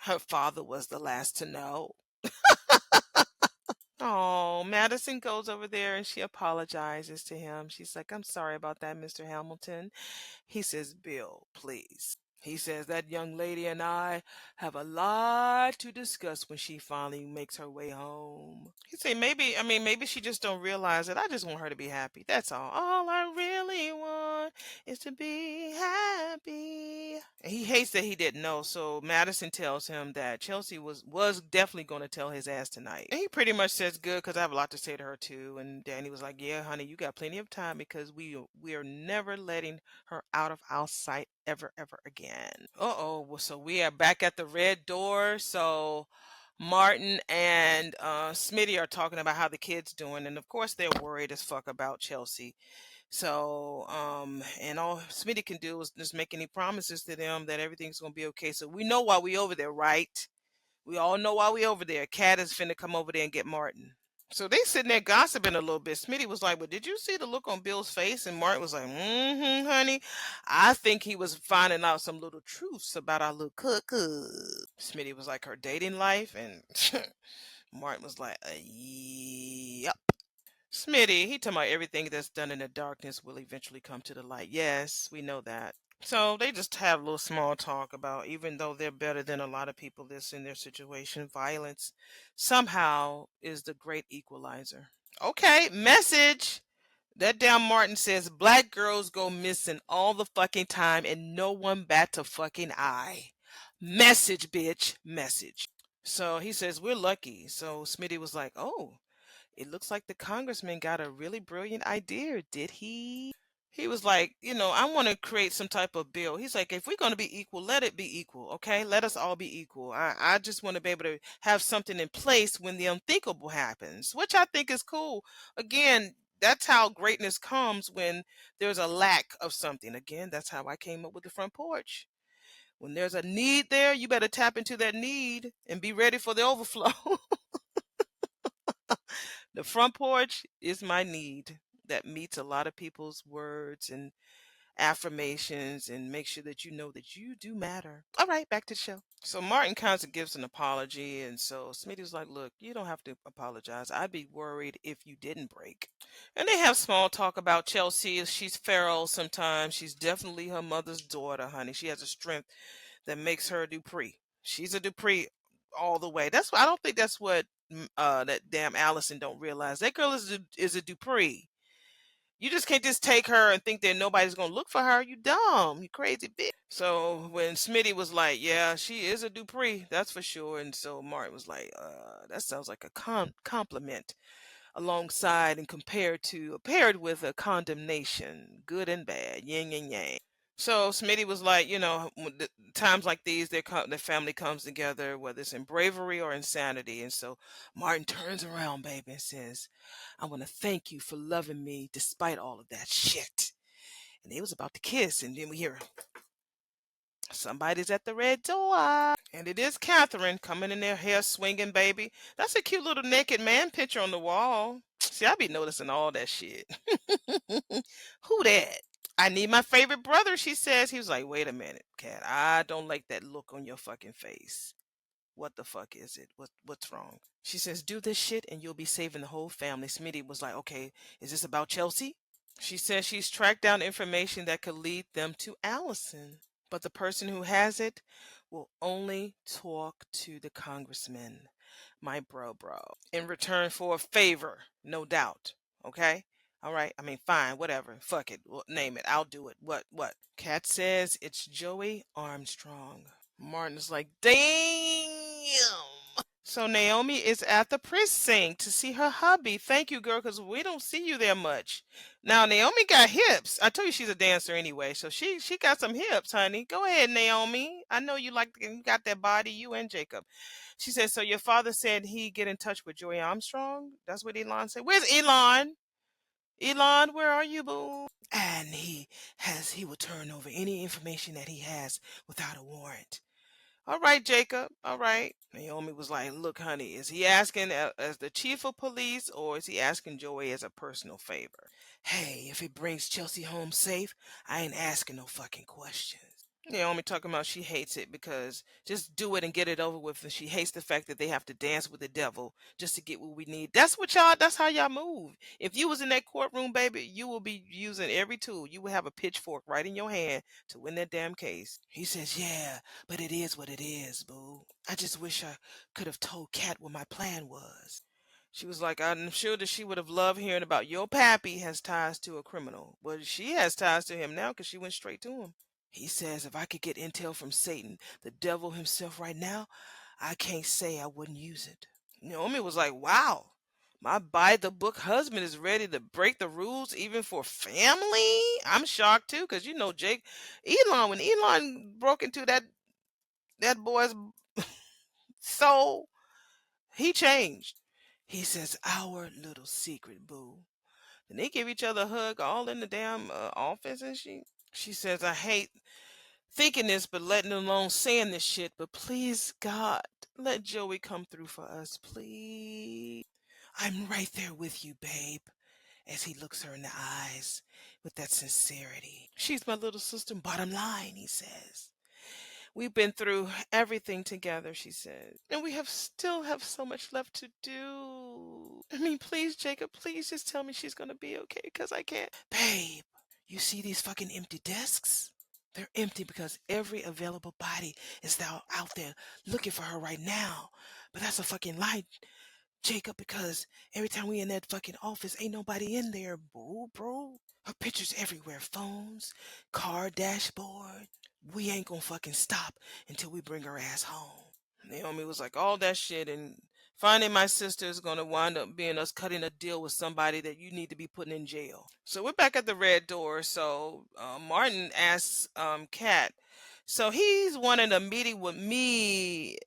her father was the last to know. Oh, Madison goes over there and she apologizes to him. She's like, I'm sorry about that, Mr. Hamilton. He says, Bill, please. He says that young lady and I have a lot to discuss when she finally makes her way home. He say maybe she just don't realize it. I just want her to be happy. That's all. All I really want is to be happy. And he hates that he didn't know. So Madison tells him that Chelsea was definitely going to tell his ass tonight. And he pretty much says good because I have a lot to say to her too. And Danny was like, yeah, honey, you got plenty of time because we are never letting her out of our sight ever again. Uh-oh. Well, so we are back at the red door. So Martin and Smitty are talking about how the kid's doing, and of course they're worried as fuck about Chelsea. So, and all Smitty can do is just make any promises to them that everything's gonna be okay. So we know why we over there, right? We all know why we over there. Cat is finna come over there and get Martin. So they sitting there gossiping a little bit. Smitty was like, "Well, did you see the look on Bill's face?" And Martin was like, "Mm-hmm, honey. I think he was finding out some little truths about our little cuckoo." Smitty was like, "Her dating life," and Martin was like, "Yep." Smitty, he talking about everything that's done in the darkness will eventually come to the light. Yes, we know that. So they just have a little small talk about even though they're better than a lot of people that's in their situation, violence somehow is the great equalizer. Okay, message. That damn Martin says black girls go missing all the fucking time and no one bats a fucking eye. Message, bitch, message. So he says we're lucky. So Smitty was like, "Oh, it looks like the congressman got a really brilliant idea, did he?" He was like, I want to create some type of bill. He's like, if we're going to be equal, let it be equal, okay? Let us all be equal. I just want to be able to have something in place when the unthinkable happens, which I think is cool. Again, that's how greatness comes when there's a lack of something. Again, that's how I came up with the front porch. When there's a need there, you better tap into that need and be ready for the overflow. The front porch is my need that meets a lot of people's words and affirmations and make sure that you know that you do matter. All right, back to the show. So Martin kind of gives an apology, and so Smitty was like, "Look, you don't have to apologize. I'd be worried if you didn't break." And they have small talk about Chelsea. She's feral sometimes. She's definitely her mother's daughter, honey. She has a strength that makes her a Dupree. She's a Dupree all the way. That's I don't think that's what that damn Allison don't realize. That girl is a Dupree. You just can't just take her and think that nobody's gonna look for her. You dumb, you crazy bitch. So when Smitty was like, "Yeah, she is a Dupree, that's for sure," and so Martin was like, "That sounds like a compliment, alongside and paired with a condemnation, good and bad, yin and yang." So Smitty was like, times like these, their family comes together, whether it's in bravery or insanity. And so Martin turns around, baby, and says, "I want to thank you for loving me despite all of that shit." And they was about to kiss, and then we hear somebody's at the red door. And it is Catherine coming in there, hair swinging, baby. That's a cute little naked man picture on the wall. See, I be noticing all that shit. Who that? "I need my favorite brother," she says. He was like, "Wait a minute, Cat. I don't like that look on your fucking face. What the fuck is it? What's wrong?" She says, "Do this shit and you'll be saving the whole family." Smitty was like, "Okay, is this about Chelsea?" She says she's tracked down information that could lead them to Allison. But the person who has it will only talk to the congressman, my bro, in return for a favor, no doubt. Okay? All right. I mean, fine, whatever. Fuck it. Well, name it. I'll do it. What? Kat says it's Joey Armstrong. Martin's like, "Damn." So Naomi is at the precinct to see her hubby. Thank you, girl, because we don't see you there much. Now Naomi got hips. I told you she's a dancer anyway, so she got some hips, honey. Go ahead, Naomi. I know you got that body, you and Jacob. She said, "So your father said he get in touch with Joey Armstrong?" That's what Elon said. Where's Elon? Elon, where are you, boo? And he will turn over any information that he has without a warrant. All right, Jacob. All right. Naomi was like, "Look, honey, is he asking as the chief of police or is he asking Joey as a personal favor? Hey, if it brings Chelsea home safe, I ain't asking no fucking questions." Naomi talking about she hates it because just do it and get it over with. And she hates the fact that they have to dance with the devil just to get what we need. That's how y'all move. If you was in that courtroom, baby, you will be using every tool. You will have a pitchfork right in your hand to win that damn case. He says, "Yeah, but it is what it is, boo. I just wish I could have told Kat what my plan was." She was like, "I'm sure that she would have loved hearing about your pappy has ties to a criminal. Well, she has ties to him now because she went straight to him. He says if I could get intel from Satan, the devil himself right now, I can't say I wouldn't use it." Naomi was like, "Wow, my by the book husband is ready to break the rules even for family." I'm shocked too, because when Elon broke into that boy's soul, He changed. He says, our little secret, boo. And they give each other a hug all in the damn office and she says, I hate thinking this, but letting alone saying this shit. But please, God, let Joey come through for us, please. I'm right there with you, babe, as he looks her in the eyes with that sincerity. She's my little sister, bottom line, he says. We've been through everything together, she says. And we still have so much left to do. I mean, please, Jacob, please just tell me she's gonna be okay, because I can't. Babe, you see these fucking empty desks? They're empty because every available body is now out there looking for her right now. But that's a fucking lie, Jacob, because every time we in that fucking office, ain't nobody in there, bro. Her pictures everywhere, phones, car dashboard. We ain't gonna fucking stop until we bring her ass home. Naomi was like, all that shit, and finding my sister is gonna wind up being us cutting a deal with somebody that you need to be putting in jail. So we're back at the red door. So Martin asks Kat, so he's wanting a meeting with me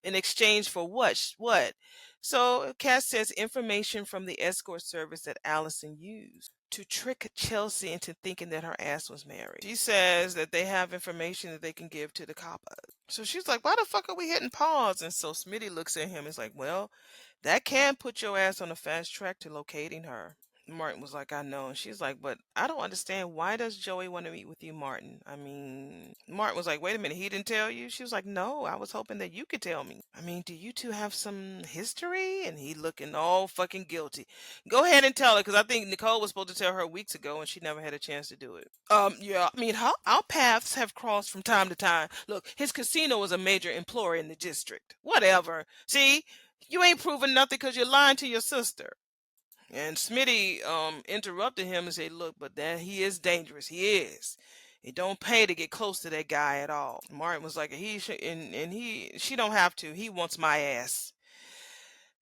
in exchange for what? What? So Kat says information from the escort service that Allison used to trick Chelsea into thinking that her ass was married. She says that they have information that they can give to the coppers. So she's like, why the fuck are we hitting pause? And so Smitty looks at him and is like, well, that can put your ass on a fast track to locating her. Martin was like, I know. And she's like, but I don't understand. Why does Joey want to meet with you, Martin? I mean, Martin was like, wait a minute, he didn't tell you? She was like, no, I was hoping that you could tell me. I mean, do you two have some history? And he looking all fucking guilty. Go ahead and tell her, because I think Nicole was supposed to tell her weeks ago and she never had a chance to do it. Yeah, I mean, our paths have crossed from time to time. Look, his casino was a major employer in the district. Whatever. See, you ain't proving nothing because you're lying to your sister. And Smitty interrupted him and said, look, but that he is dangerous. He is. It don't pay to get close to that guy at all. Martin was like, she don't have to. He wants my ass.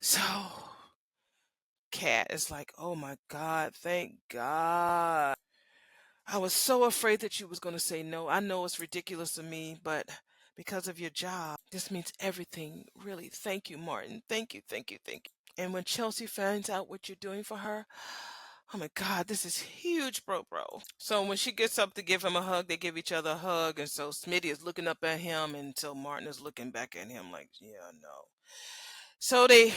So Kat is like, oh my God, thank God. I was so afraid that you was going to say no. I know it's ridiculous of me, but because of your job, this means everything. Really, thank you, Martin. Thank you, thank you, thank you. And when Chelsea finds out what you're doing for her, oh my God, this is huge, bro. So when she gets up to give him a hug, they give each other a hug. And so Smitty is looking up at him, and so Martin is looking back at him like, yeah, no. So they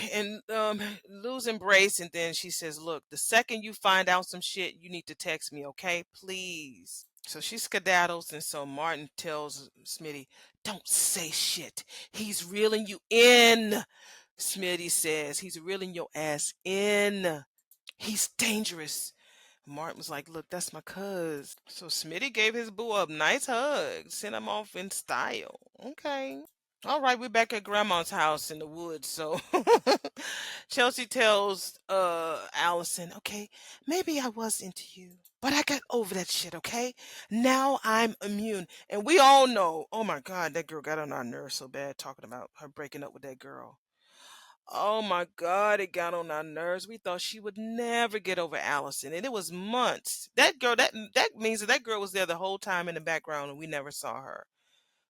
lose embrace, and then she says, look, the second you find out some shit, you need to text me, okay? Please. So she skedaddles, and so Martin tells Smitty, don't say shit. He's reeling you in. Smitty says, he's reeling your ass in. He's dangerous. Martin was like, look, that's my cuz. So Smitty gave his boo a nice hug, sent him off in style. Okay. All right, we're back at Grandma's house in the woods. So Chelsea tells Allison, okay, maybe I was into you, but I got over that shit, okay? Now I'm immune. And we all know, oh my God, that girl got on our nerves so bad talking about her breaking up with that girl. Oh my God, it got on our nerves. We thought she would never get over Allison, and it was months. That girl, that means that girl was there the whole time in the background, and we never saw her.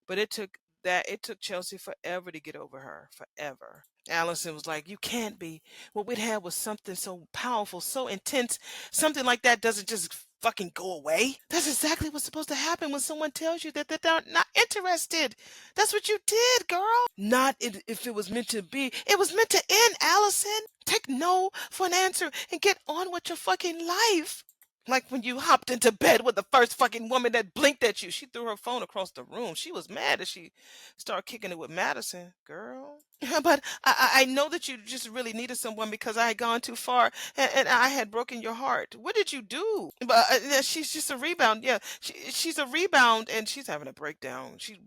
But it took Chelsea forever to get over her, forever. Allison was like, "You can't be. What we'd had was something so powerful, so intense. Something like that doesn't just fucking go away. That's exactly what's supposed to happen when someone tells you that they're not interested. That's what you did, girl. Not if it was meant to be. It was meant to end, Allison. Take no for an answer and get on with your fucking life." Like when you hopped into bed with the first fucking woman that blinked at you. She threw her phone across the room. She was mad that she started kicking it with Madison. Girl. But I know that you just really needed someone because I had gone too far and I had broken your heart. What did you do? But she's just a rebound. Yeah, she's a rebound and she's having a breakdown. She,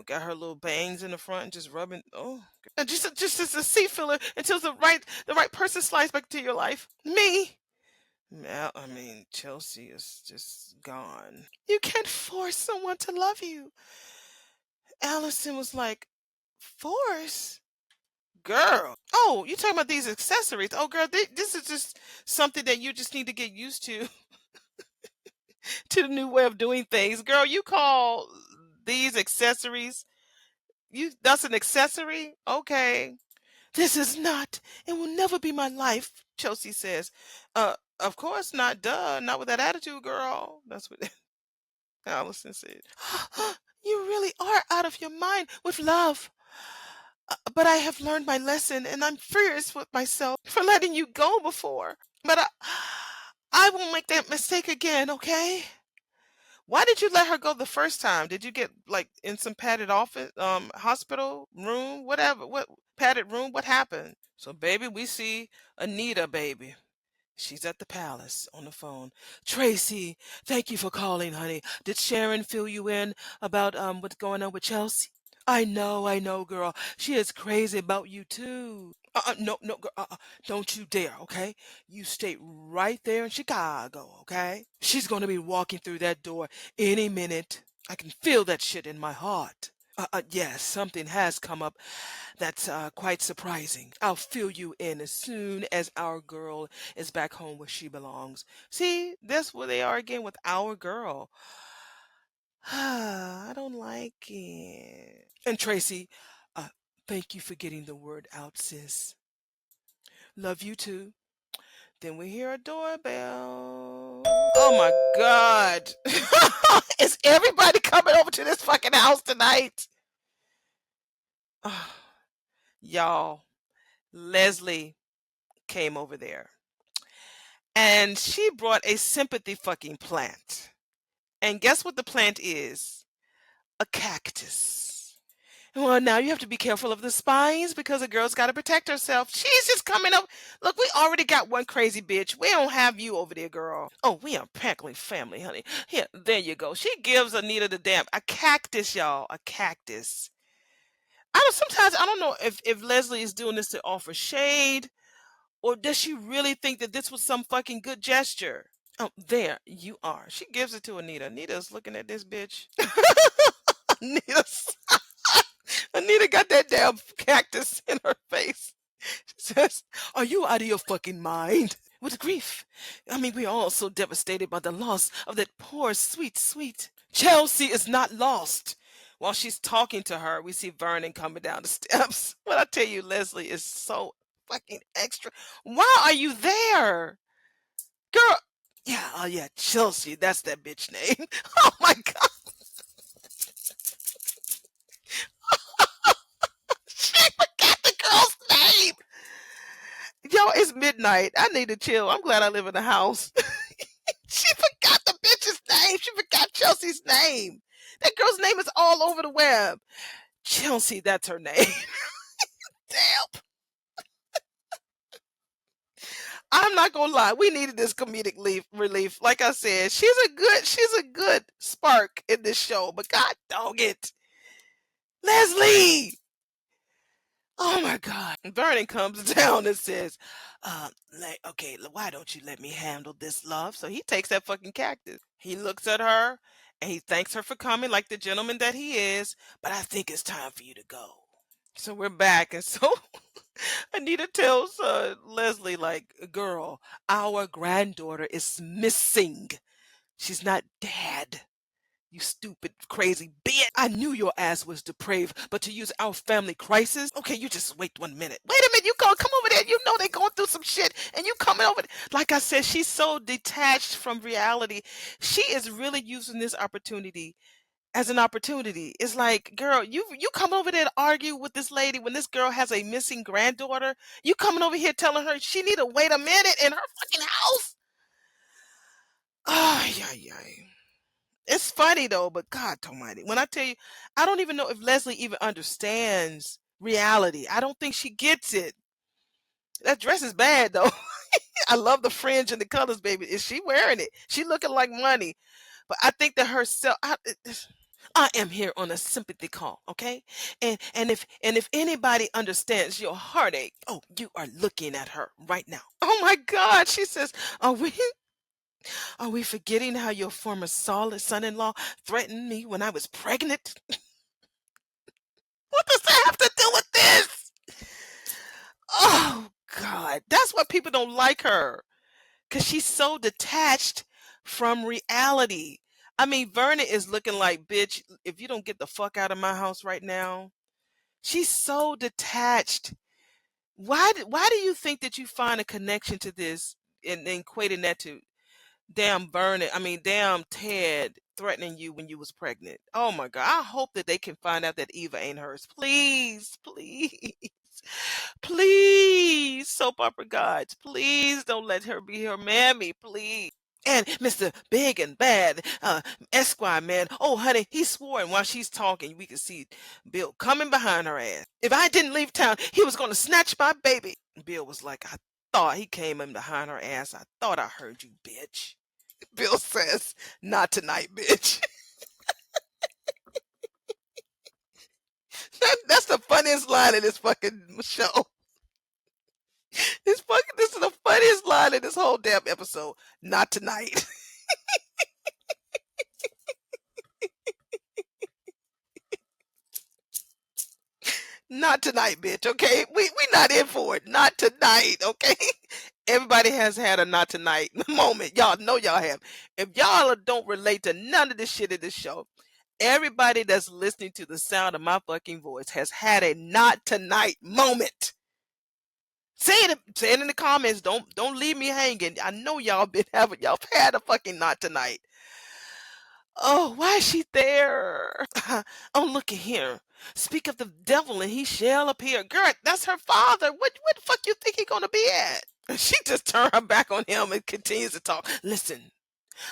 got her little bangs in the front and just rubbing. Oh, just as a seat filler until the right person slides back into your life. Me. I mean, Chelsea is just gone. You can't force someone to love you. Allison was like, force? Girl. Oh, you talking about these accessories. Oh, girl, this is just something that you just need to get used to the new way of doing things. Girl, you call these accessories That's an accessory? Okay. This is not and will never be my life, Chelsea says. Of course not, duh. Not with that attitude, girl. That's what Allison said. You really are out of your mind with love. But I have learned my lesson and I'm furious with myself for letting you go before. But I won't make that mistake again, okay? Why did you let her go the first time? Did you get like in some padded office, hospital room, whatever? What padded room? What happened? So, baby, we see Anita, baby. She's at the palace on the phone. Tracy, thank you for calling, honey. Did Sharon fill you in about what's going on with Chelsea? I know, girl. She is crazy about you too. No, no, girl. Don't you dare, okay? You stay right there in Chicago, okay? She's gonna be walking through that door any minute. I can feel that shit in my heart. Yes, something has come up that's quite surprising. I'll fill you in as soon as our girl is back home where she belongs. See, that's where they are again with our girl. I don't like it. And Tracy, uh, thank you for getting the word out, sis. Love you too. Then we hear a doorbell. Oh my God. Is everybody coming over to this fucking house tonight? Y'all, Leslie came over there and she brought a sympathy fucking plant. And guess what the plant is? A cactus. Well, now you have to be careful of the spines because a girl's got to protect herself. She's just coming up. Look, we already got one crazy bitch. We don't have you over there, girl. Oh, we are practically family, honey. Here, there you go. She gives Anita the damn a cactus, y'all. A cactus. Sometimes I don't know if Leslie is doing this to offer shade or does she really think that this was some fucking good gesture? Oh, there you are. She gives it to Anita. Anita's looking at this bitch. Anita's Anita got that damn cactus in her face. She says, are you out of your fucking mind? With grief. I mean, we're all so devastated by the loss of that poor, sweet, sweet. Chelsea is not lost. While she's talking to her, we see Vernon coming down the steps. But I tell you, Leslie is so fucking extra. Why are you there? Girl. Yeah, oh yeah, Chelsea. That's that bitch name. Oh my God. She forgot the girl's name. Yo, it's midnight. I need to chill. I'm glad I live in the house. She forgot the bitch's name. She forgot Chelsea's name. That girl's name is all over the web. Chelsea, that's her name. Damn. I'm not gonna lie. We needed this comedic relief. Like I said, she's a good spark in this show. But God dog it, Leslie. Oh my God. Vernon comes down and says, okay, why don't you let me handle this, love? So he takes that fucking cactus. He looks at her and he thanks her for coming like the gentleman that he is. But I think it's time for you to go. So we're back. And so Anita tells Leslie, like, girl, our granddaughter is missing. She's not dead. You stupid, crazy bitch. I knew your ass was depraved, but to use our family crisis? Okay, you just wait 1 minute. Wait a minute, you come over there. You know they going through some shit, and you coming over there. Like I said, she's so detached from reality. She is really using this opportunity as an opportunity. It's like, girl, you come over there to argue with this lady when this girl has a missing granddaughter. You coming over here telling her she need to wait a minute in her fucking house? Oh, yeah. It's funny though, but God almighty. When I tell you, I don't even know if Leslie even understands reality. I don't think she gets it. That dress is bad though. I love the fringe and the colors, baby. Is she wearing it? She looking like money. But I think that herself I am here on a sympathy call, okay? And if anybody understands your heartache, oh, you are looking at her right now. Oh my God, she says, are we forgetting how your former son-in-law threatened me when I was pregnant? What does that have to do with this? Oh God, that's why people don't like her. Cause she's so detached from reality. I mean, Vernon is looking like, bitch, if you don't get the fuck out of my house right now, She's so detached. Why do you think that you find a connection to this and equating that to damn Ted threatening you when you was pregnant? Oh my God. I hope that they can find out that Eva ain't hers. Please, please, please, soap opera gods, please don't let her be her mammy, please. And Mr. Big and Bad, Esquire man, oh honey, he swore, and while she's talking, we can see Bill coming behind her ass. If I didn't leave town, he was gonna snatch my baby. Bill was like, I thought he came in behind her ass. I thought I heard you, bitch. Bill says, not tonight, bitch. That's the funniest line in this fucking show. This is the funniest line in this whole damn episode. Not tonight. Not tonight, bitch, okay? We not in for it. Not tonight, okay? Everybody has had a not tonight moment. Y'all know y'all have. If y'all don't relate to none of this shit in this show, everybody that's listening to the sound of my fucking voice has had a not tonight moment. Say it in the comments. Don't leave me hanging. I know y'all y'all had a fucking not tonight. Oh, why is she there? Oh, look at here. Speak of the devil and he shall appear. Girl, that's her father. What the fuck you think he gonna be at? She just turned her back on him and continues to talk. Listen,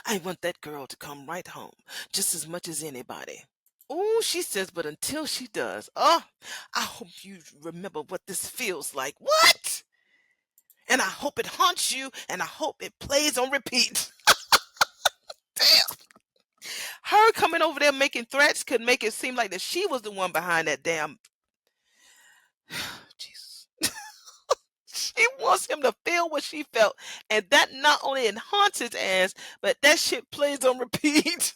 I want that girl to come right home just as much as anybody. Oh, she says, but until she does, oh, I hope you remember what this feels like. What? And I hope it haunts you and I hope it plays on repeat. Damn. Her coming over there making threats could make it seem like that she was the one behind that damn. Jesus. She wants him to feel what she felt. And that not only enhances his ass, but that shit plays on repeat.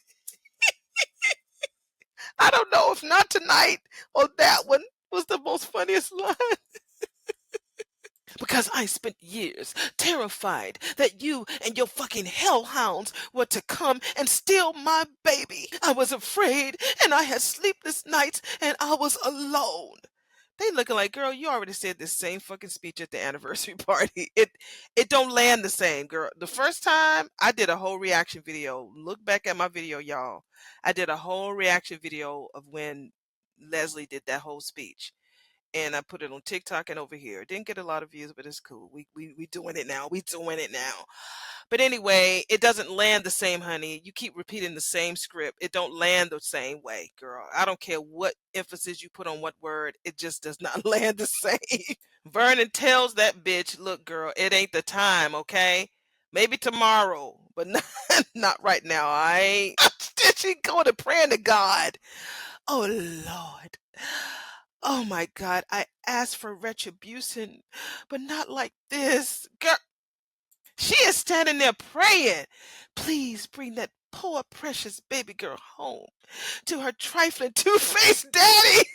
I don't know if not tonight or that one was the most funniest line. Because I spent years terrified that you and your fucking hellhounds were to come and steal my baby. I was afraid and I had sleepless nights and I was alone. They looking like, girl, you already said the same fucking speech at the anniversary party. It don't land the same, girl. The first time I did a whole reaction video. Look back at my video, y'all. I did a whole reaction video of when Leslie did that whole speech. And I put it on TikTok and over here. Didn't get a lot of views, but it's cool. We doing it now. We doing it now. But anyway, it doesn't land the same, honey. You keep repeating the same script. It don't land the same way, girl. I don't care what emphasis you put on what word. It just does not land the same. Vernon tells that bitch, look, girl, it ain't the time, okay? Maybe tomorrow, but not right now, all right? She going to praying to God. Oh, Lord. Oh my God, I asked for retribution, but not like this. Girl, she is standing there praying. Please bring that poor, precious baby girl home to her trifling, two-faced daddy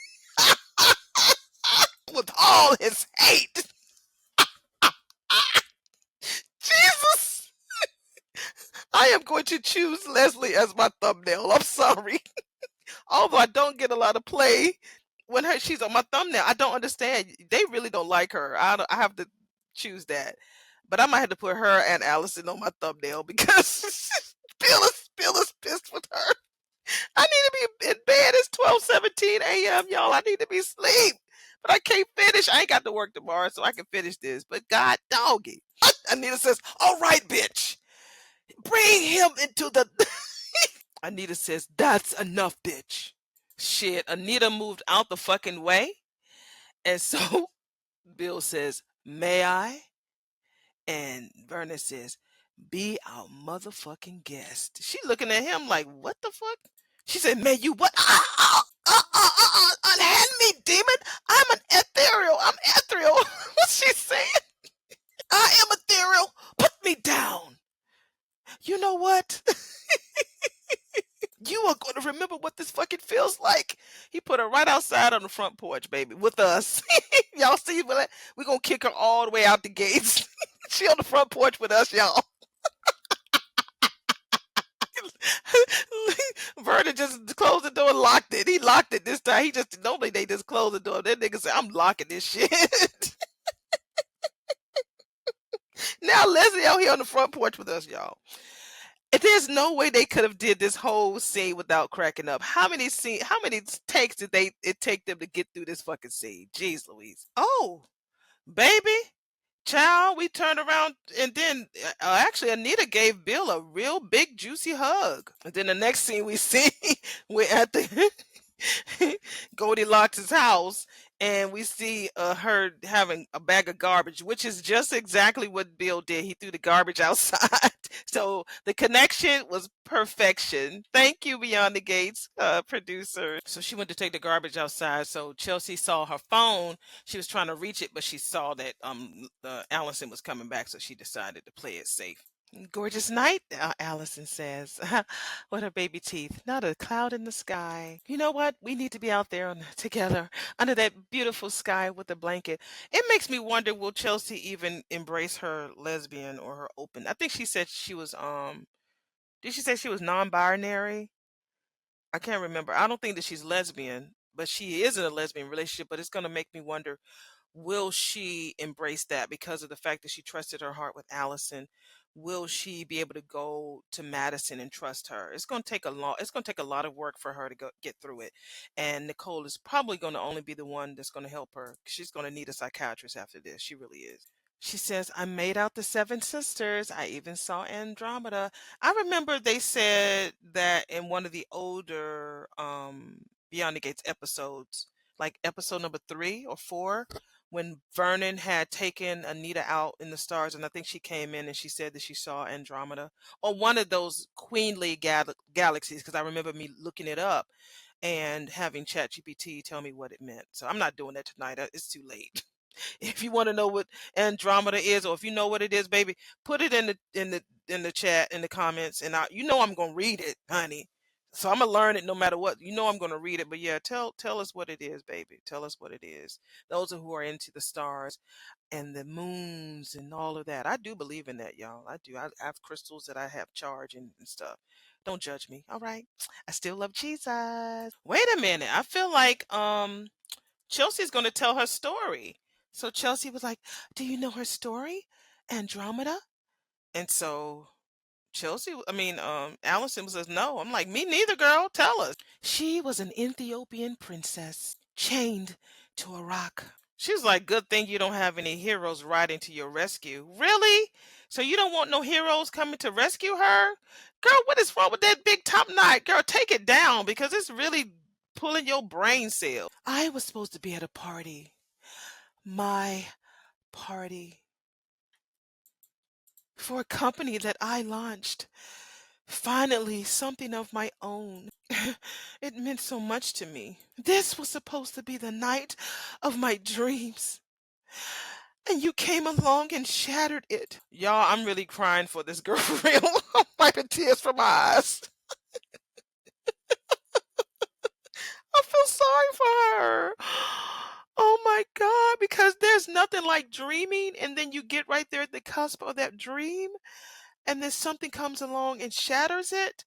with all his hate. Jesus! I am going to choose Leslie as my thumbnail. I'm sorry. Although I don't get a lot of play when she's on my thumbnail. I don't understand. They really don't like her. I have to choose that. But I might have to put her and Allison on my thumbnail because Bill is pissed with her. I need to be in bed. It's 12:17 a.m., y'all. I need to be asleep. But I can't finish. I ain't got to work tomorrow, so I can finish this. But God doggy. Anita says, all right, bitch. Bring him into the... Anita says, that's enough, bitch. Shit, Anita moved out the fucking way. And so Bill says, may I? And Vernon says, be our motherfucking guest. She looking at him like, what the fuck? She said, may you what? Unhand me, demon. I'm an ethereal. I'm ethereal. What's she saying? I am ethereal. Put me down. You know what? You are going to remember what this fucking feels like. He put her right outside on the front porch, baby, with us. Y'all see, we're going to kick her all the way out the gates. She on the front porch with us, y'all. Vernon just closed the door and locked it. He locked it this time. He just normally they just close the door. That nigga said, "I'm locking this shit." Now Leslie out here on the front porch with us, y'all. And there's no way they could have did this whole scene without cracking up. How many takes did it take them to get through this fucking scene? Jeez Louise. Oh, baby. Child, we turned around and then actually Anita gave Bill a real big juicy hug. And then the next scene we see, we're at the Goldilocks' house, and we see her having a bag of garbage, which is just exactly what Bill did. He threw the garbage outside. So the connection was perfection. Thank you, Beyond the Gates, producer. So she went to take the garbage outside. So Chelsea saw her phone. She was trying to reach it, but she saw that Allison was coming back, so she decided to play it safe. Gorgeous night, Allison says, with her baby teeth. Not a cloud in the sky. You know what? We need to be out there together under that beautiful sky with a blanket. It makes me wonder, will Chelsea even embrace her lesbian or her open? I think she said she was, did she say she was non-binary? I can't remember. I don't think that she's lesbian, but she is in a lesbian relationship, but it's going to make me wonder, will she embrace that because of the fact that she trusted her heart with Allison? Will she be able to go to Madison and trust her? It's going to take a lot of work for her to get through it. And Nicole is probably going to only be the one that's going to help her. She's going to need a psychiatrist after this. She really is. She says, I made out the seven sisters. I even saw Andromeda. I remember they said that in one of the older Beyond the Gates episodes, like episode number 3 or 4, when Vernon had taken Anita out in the stars, and I think she came in and she said that she saw Andromeda or one of those queenly galaxies, because I remember me looking it up and having ChatGPT tell me what it meant. So I'm not doing that tonight. It's too late. If you want to know what Andromeda is, or if you know what it is, baby, put it in the chat, in the comments, and I'm gonna read it, honey. So I'm gonna learn it no matter what. I'm gonna read it. But yeah, tell us what it is, baby. Tell us what it is. Those who are into the stars and the moons and all of that. I do believe in that, y'all. I do. I have crystals that I have charged and stuff. Don't judge me. All right. I still love Jesus. Wait a minute. I feel like Chelsea's going to tell her story. So Chelsea was like, "Do you know her story, Andromeda?" And so Allison says, "No." I'm like, "Me neither, girl. Tell us." She was an Ethiopian princess chained to a rock. She's like, "Good thing you don't have any heroes riding to your rescue." Really? So you don't want no heroes coming to rescue her? Girl, what is wrong with that big top knot? Girl, take it down because it's really pulling your brain cells. I was supposed to be at a party. My party. For a company that I launched. Finally, something of my own. It meant so much to me. This was supposed to be the night of my dreams. And you came along and shattered it. Y'all, I'm really crying for this girl for real. I'm wiping tears from my eyes. I feel sorry for her. Oh my God, because there's nothing like dreaming, and then you get right there at the cusp of that dream, and then something comes along and shatters it.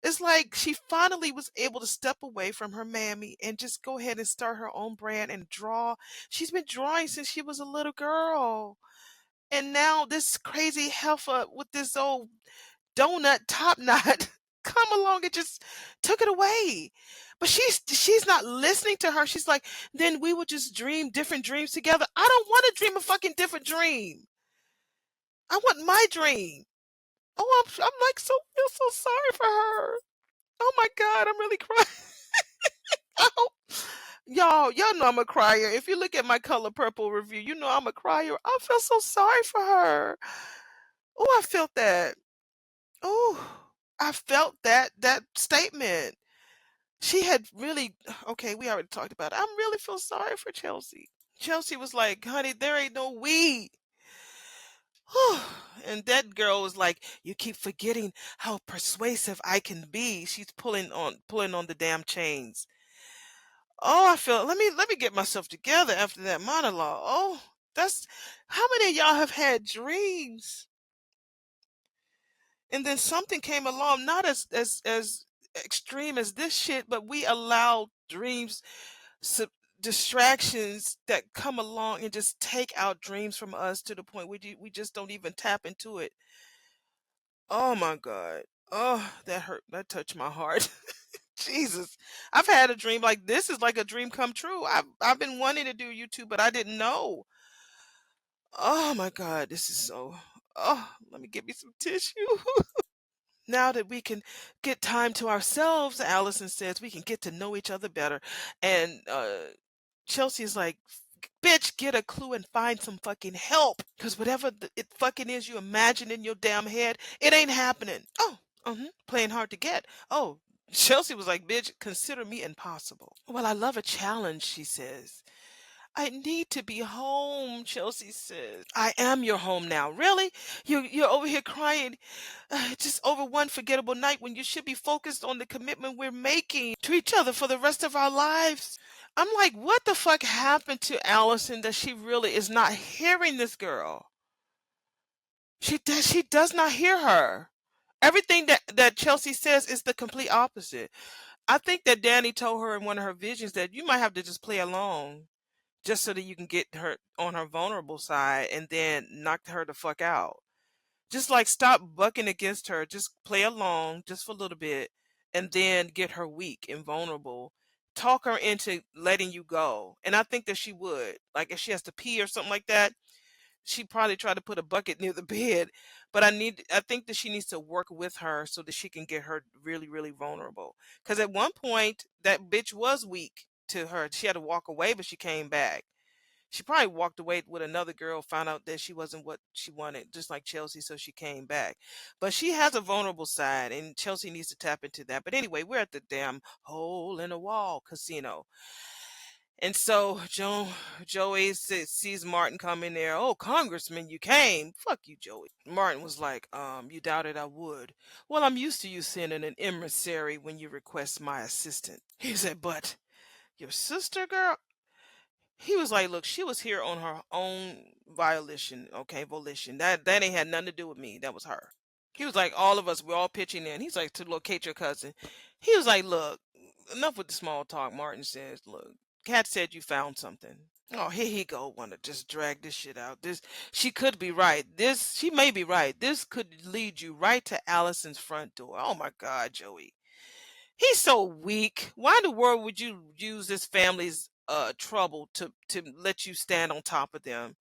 It's like she finally was able to step away from her mammy and just go ahead and start her own brand and draw. She's been drawing since she was a little girl. And now this crazy heifer with this old donut top knot come along and just took it away. But she's not listening to her. She's like, then we would just dream different dreams together. I don't want to dream a fucking different dream. I want my dream. Oh, I'm like feel so sorry for her. Oh my God, I'm really crying. Oh, y'all know I'm a crier. If you look at my Color Purple review, you know I'm a crier. I feel so sorry for her. Oh, I felt that. Oh, I felt that statement. She had really okay, we already talked about it. I really feel sorry for Chelsea. Chelsea was like, honey, there ain't no we. And that girl was like, you keep forgetting how persuasive I can be. She's pulling on the damn chains. Oh, I feel let me get myself together after that monologue. Oh, that's how many of y'all have had dreams? And then something came along, not as extreme as this shit, but we allow dreams, sub- distractions that come along and just take our dreams from us to the point we just don't even tap into it. Oh my God. Oh, that hurt. That touched my heart. Jesus. I've had a dream like this is like a dream come true. I've been wanting to do YouTube, but I didn't know. Oh my God, this is so. Oh, let me get me some tissue. Now that we can get time to ourselves, Allison says we can get to know each other better. And Chelsea is like, bitch, get a clue and find some fucking help. Because whatever it fucking is you imagine in your damn head, it ain't happening. Oh, playing hard to get. Oh, Chelsea was like, bitch, consider me impossible. Well, I love a challenge, she says. I need to be home, Chelsea says. I am your home now. Really? You're over here crying just over one forgettable night when you should be focused on the commitment we're making to each other for the rest of our lives. I'm like, what the fuck happened to Allison that she really is not hearing this girl? She does not hear her. Everything that Chelsea says is the complete opposite. I think that Danny told her in one of her visions that you might have to just play along just so that you can get her on her vulnerable side and then knock her the fuck out. Just like stop bucking against her, just play along just for a little bit and then get her weak and vulnerable. Talk her into letting you go. And I think that she would. Like if she has to pee or something like that, she'd probably try to put a bucket near the bed. But I think that she needs to work with her so that she can get her really, really vulnerable. Because at one point that bitch was weak to her. She had to walk away, but she came back. She probably walked away with another girl, found out that she wasn't what she wanted, just like Chelsea, so she came back. But she has a vulnerable side, and Chelsea needs to tap into that. But anyway, we're at the damn hole in the wall casino. And so Joey sees Martin come in there. Oh, Congressman, you came. Fuck you, Joey. Martin was like, you doubted I would. Well, I'm used to you sending an emissary when you request my assistance. He said, but your sister, girl? He was like, look, she was here on her own volition. That ain't had nothing to do with me. That was her. He was like, all of us, we're all pitching in. He's like, to locate your cousin. He was like, look, enough with the small talk. Martin says, look, Kat said you found something. Oh, here he go, want to just drag this shit out. She could be right. She may be right. This could lead you right to Allison's front door. Oh my God, Joey. He's so weak. Why in the world would you use this family's trouble to let you stand on top of them?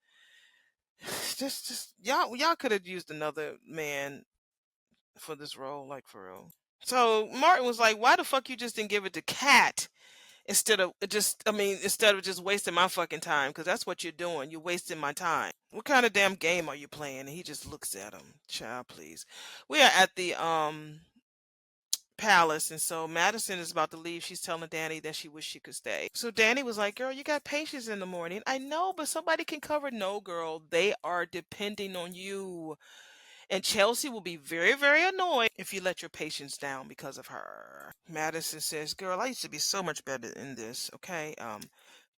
Just y'all could have used another man for this role, like for real. So Martin was like, "Why the fuck you just didn't give it to Kat instead of just wasting my fucking time? Because that's what you're doing. You're wasting my time. What kind of damn game are you playing?" And he just looks at him. Child, please. We are at the palace, and so Madison is about to leave. She's telling Danny that she wished she could stay. So Danny was like, girl, you got patients in the morning. I know, but somebody can cover. No, girl, they are depending on you. And Chelsea will be very, very annoyed if you let your patients down because of her. Madison says, girl, I used to be so much better in this, okay?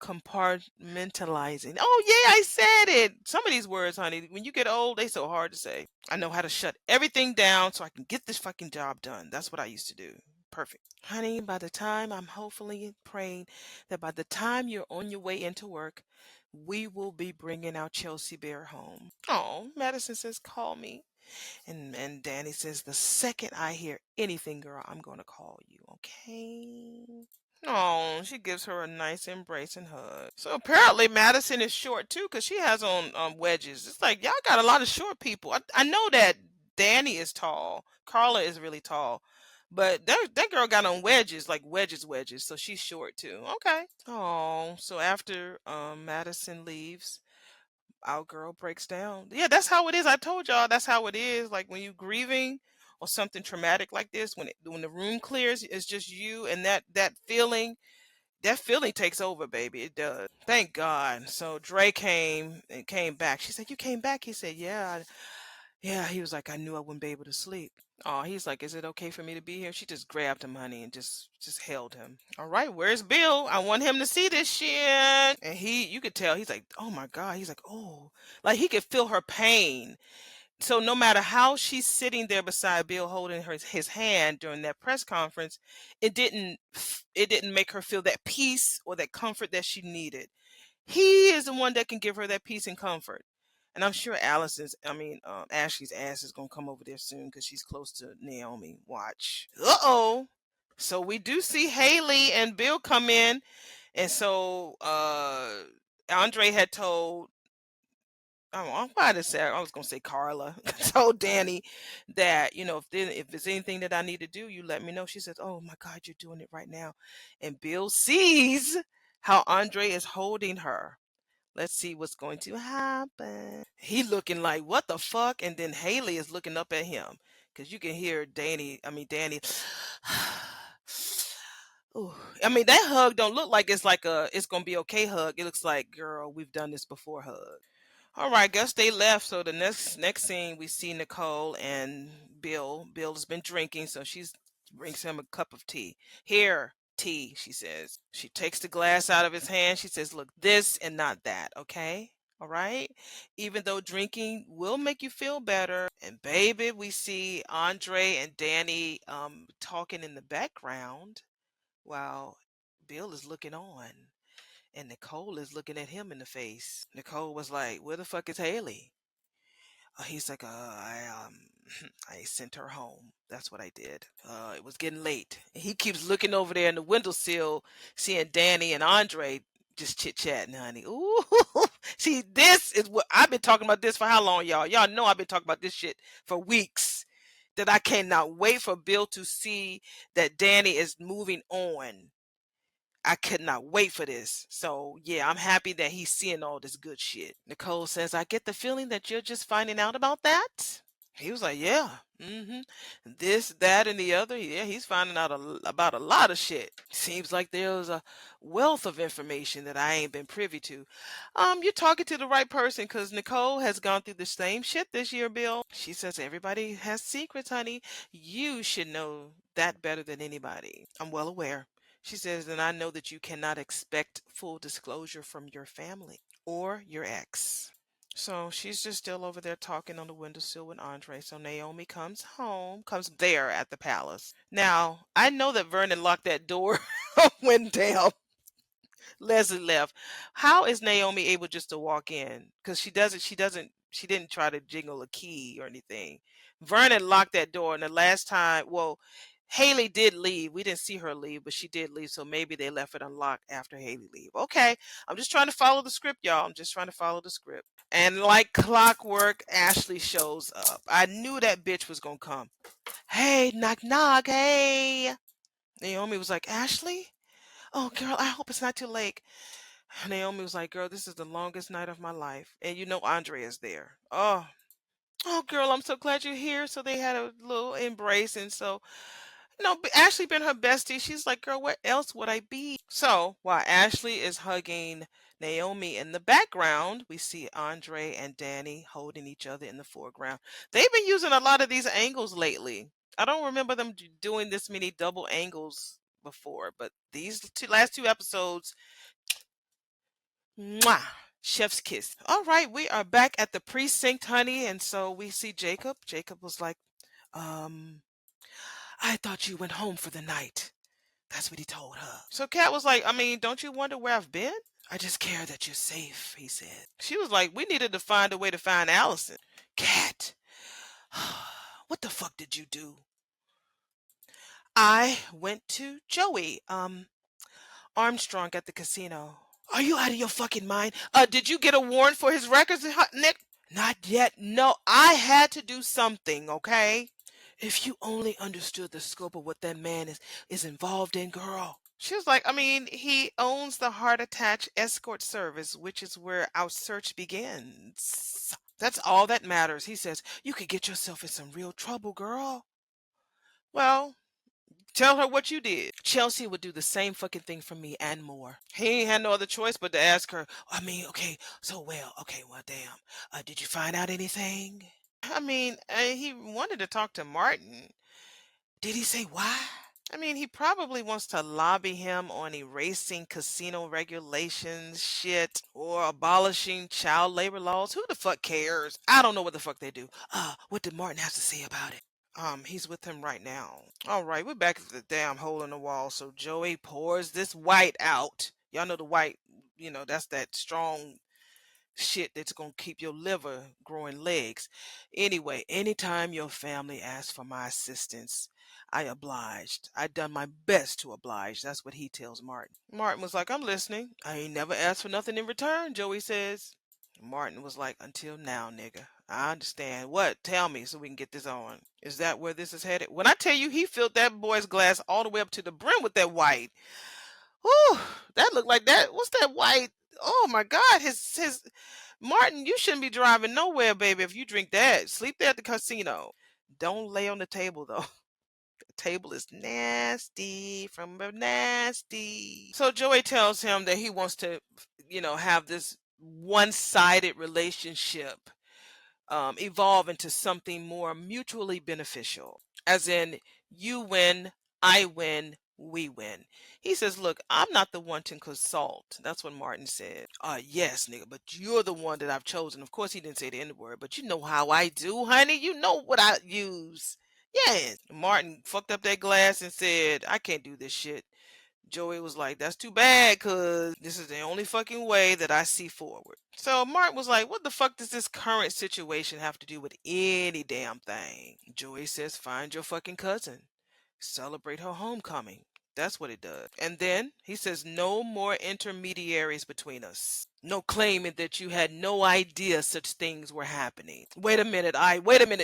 Compartmentalizing. Oh yeah, I said it. Some of these words, honey, when you get old, they so hard to say. I know how to shut everything down so I can get this fucking job done. That's what I used to do. Perfect. Honey, by the time I'm hopefully praying that by the time you're on your way into work, we will be bringing our Chelsea Bear home. Oh, Madison says, call me. And Danny says, the second I hear anything, girl, I'm going to call you, okay? Oh, she gives her a nice embrace and hug. So apparently Madison is short too, because she has on wedges. It's like y'all got a lot of short people. I know that Danny is tall. Carla is really tall. But that girl got on wedges, like wedges. So she's short too. Okay. Oh, so after Madison leaves, our girl breaks down. Yeah, that's how it is. I told y'all that's how it is. Like when you grieving or something traumatic like this, when the room clears, it's just you and that feeling takes over, baby. It does. Thank God. So Dre came back. She said, "You came back?" He said, "Yeah, yeah." He was like, "I knew I wouldn't be able to sleep." Oh, he's like, "Is it okay for me to be here?" She just grabbed him, honey, and just held him. All right, where's Bill? I want him to see this shit. And you could tell he's like, "Oh my God." He's like, "Oh," like he could feel her pain. So no matter how she's sitting there beside Bill holding his hand during that press conference, it didn't make her feel that peace or that comfort that she needed. He is the one that can give her that peace and comfort. And I'm sure Ashley's ass is gonna come over there soon because she's close to Naomi. Watch. Uh-oh. So we do see Haley and Bill come in, and so Andre had told, I'm glad to say, I was gonna say Carla told Danny that, if there's anything that I need to do, you let me know. She says, "Oh my God, you're doing it right now." And Bill sees how Andre is holding her. Let's see what's going to happen. He looking like, what the fuck? And then Haley is looking up at him because you can hear Danny. Ooh. That hug don't look like it's like it's gonna be okay hug. It looks like, girl, we've done this before hug. All right, guess they left. So the next scene, we see Nicole and Bill. Bill has been drinking, so she's brings him a cup of tea. Here, tea, she says. She takes the glass out of his hand. She says, "Look, this and not that, okay? All right? Even though drinking will make you feel better." And baby, we see Andre and Danny talking in the background while Bill is looking on. And Nicole is looking at him in the face. Nicole was like, "Where the fuck is Haley?" He's like, I sent her home. That's what I did. It was getting late." And he keeps looking over there in the windowsill, seeing Danny and Andre just chit chatting, honey. Ooh, see, this is what I've been talking about. This for how long, y'all? Y'all know I've been talking about this shit for weeks. That I cannot wait for Bill to see that Danny is moving on. I could not wait for this. So, yeah, I'm happy that he's seeing all this good shit. Nicole says, "I get the feeling that you're just finding out about that." He was like, "Yeah, this, that, and the other. Yeah, he's finding out about a lot of shit. Seems like there's a wealth of information that I ain't been privy to." You're talking to the right person because Nicole has gone through the same shit this year, Bill. She says everybody has secrets, honey. You should know that better than anybody. I'm well aware. She says, "And I know that you cannot expect full disclosure from your family or your ex." So she's just still over there talking on the windowsill with Andre. So Naomi comes home, comes there at the palace. Now, I know that Vernon locked that door when damn Leslie left. How is Naomi able just to walk in? Because she didn't try to jingle a key or anything. Vernon locked that door, and the last time, well, Haley did leave. We didn't see her leave, but she did leave, so maybe they left it unlocked after Haley leave. Okay, I'm just trying to follow the script, y'all. I'm just trying to follow the script. And like clockwork, Ashley shows up. I knew that bitch was gonna come. "Hey, knock knock, hey." Naomi was like, "Ashley? Oh, girl, I hope it's not too late." Naomi was like, "Girl, this is the longest night of my life." And you know Andrea's there. Oh, girl, I'm so glad you're here. So they had a little embrace. And so, Ashley been her bestie. She's like, "Girl, where else would I be?" So while Ashley is hugging Naomi in the background, we see Andre and Danny holding each other in the foreground. They've been using a lot of these angles lately. I don't remember them doing this many double angles before, but these last two episodes, mwah, chef's kiss. All right, we are back at the precinct, honey, and so we see Jacob. Jacob was like, um, "I thought you went home for the night." That's what he told her. So Kat was like, "Don't you wonder where I've been?" "I just care that you're safe," he said. She was like, "We needed to find a way to find Allison." "Kat, what the fuck did you do?" "I went to Joey, Armstrong at the casino." "Are you out of your fucking mind? Did you get a warrant for his records, Nick?" "Not yet. No, I had to do something, okay? If you only understood the scope of what that man is involved in, girl." She was like, he owns the Heart Attach Escort Service, which is where our search begins. That's all that matters. He says, "You could get yourself in some real trouble, girl." Well, tell her what you did. Chelsea would do the same fucking thing for me and more. He ain't had no other choice but to ask her, okay, well, damn. Did you find out anything? He wanted to talk to Martin. Did he say why? I mean, he probably wants to lobby him on erasing casino regulations, shit, or abolishing child labor laws. Who the fuck cares? I don't know what the fuck they do. What did Martin have to say about it? He's with him right now. All right, we're back at the damn hole in the wall. So Joey pours this white out. Y'all know the white, that's that strong shit that's gonna keep your liver growing legs. Anyway, anytime your family asks for my assistance, I obliged. I done my best to oblige. That's what he tells Martin. Martin was like, I'm listening. I ain't never asked for nothing in return, Joey says. Martin was like, until now, nigga. I understand. What? Tell me so we can get this on. Is that where this is headed? When I tell you he filled that boy's glass all the way up to the brim with that white. Whew, that looked like that. What's that white? Oh my God, his Martin, you shouldn't be driving nowhere, baby, if you drink that. Sleep there at the casino. Don't lay on the table though. The table is nasty from a nasty. So Joey tells him that he wants to, have this one-sided relationship evolve into something more mutually beneficial. As in, you win, I win, we win. He says, look, I'm not the one to consult. That's what Martin said. Yes, nigga, but you're the one that I've chosen. Of course, he didn't say the N word, but you know how I do, honey. You know what I use. Yes. Martin fucked up that glass and said, I can't do this shit. Joey was like, that's too bad, cause this is the only fucking way that I see forward. So Martin was like, what the fuck does this current situation have to do with any damn thing? Joey says, find your fucking cousin. Celebrate her homecoming. That's what it does. And then he says, no more intermediaries between us. No claiming that you had no idea such things were happening. Wait a minute,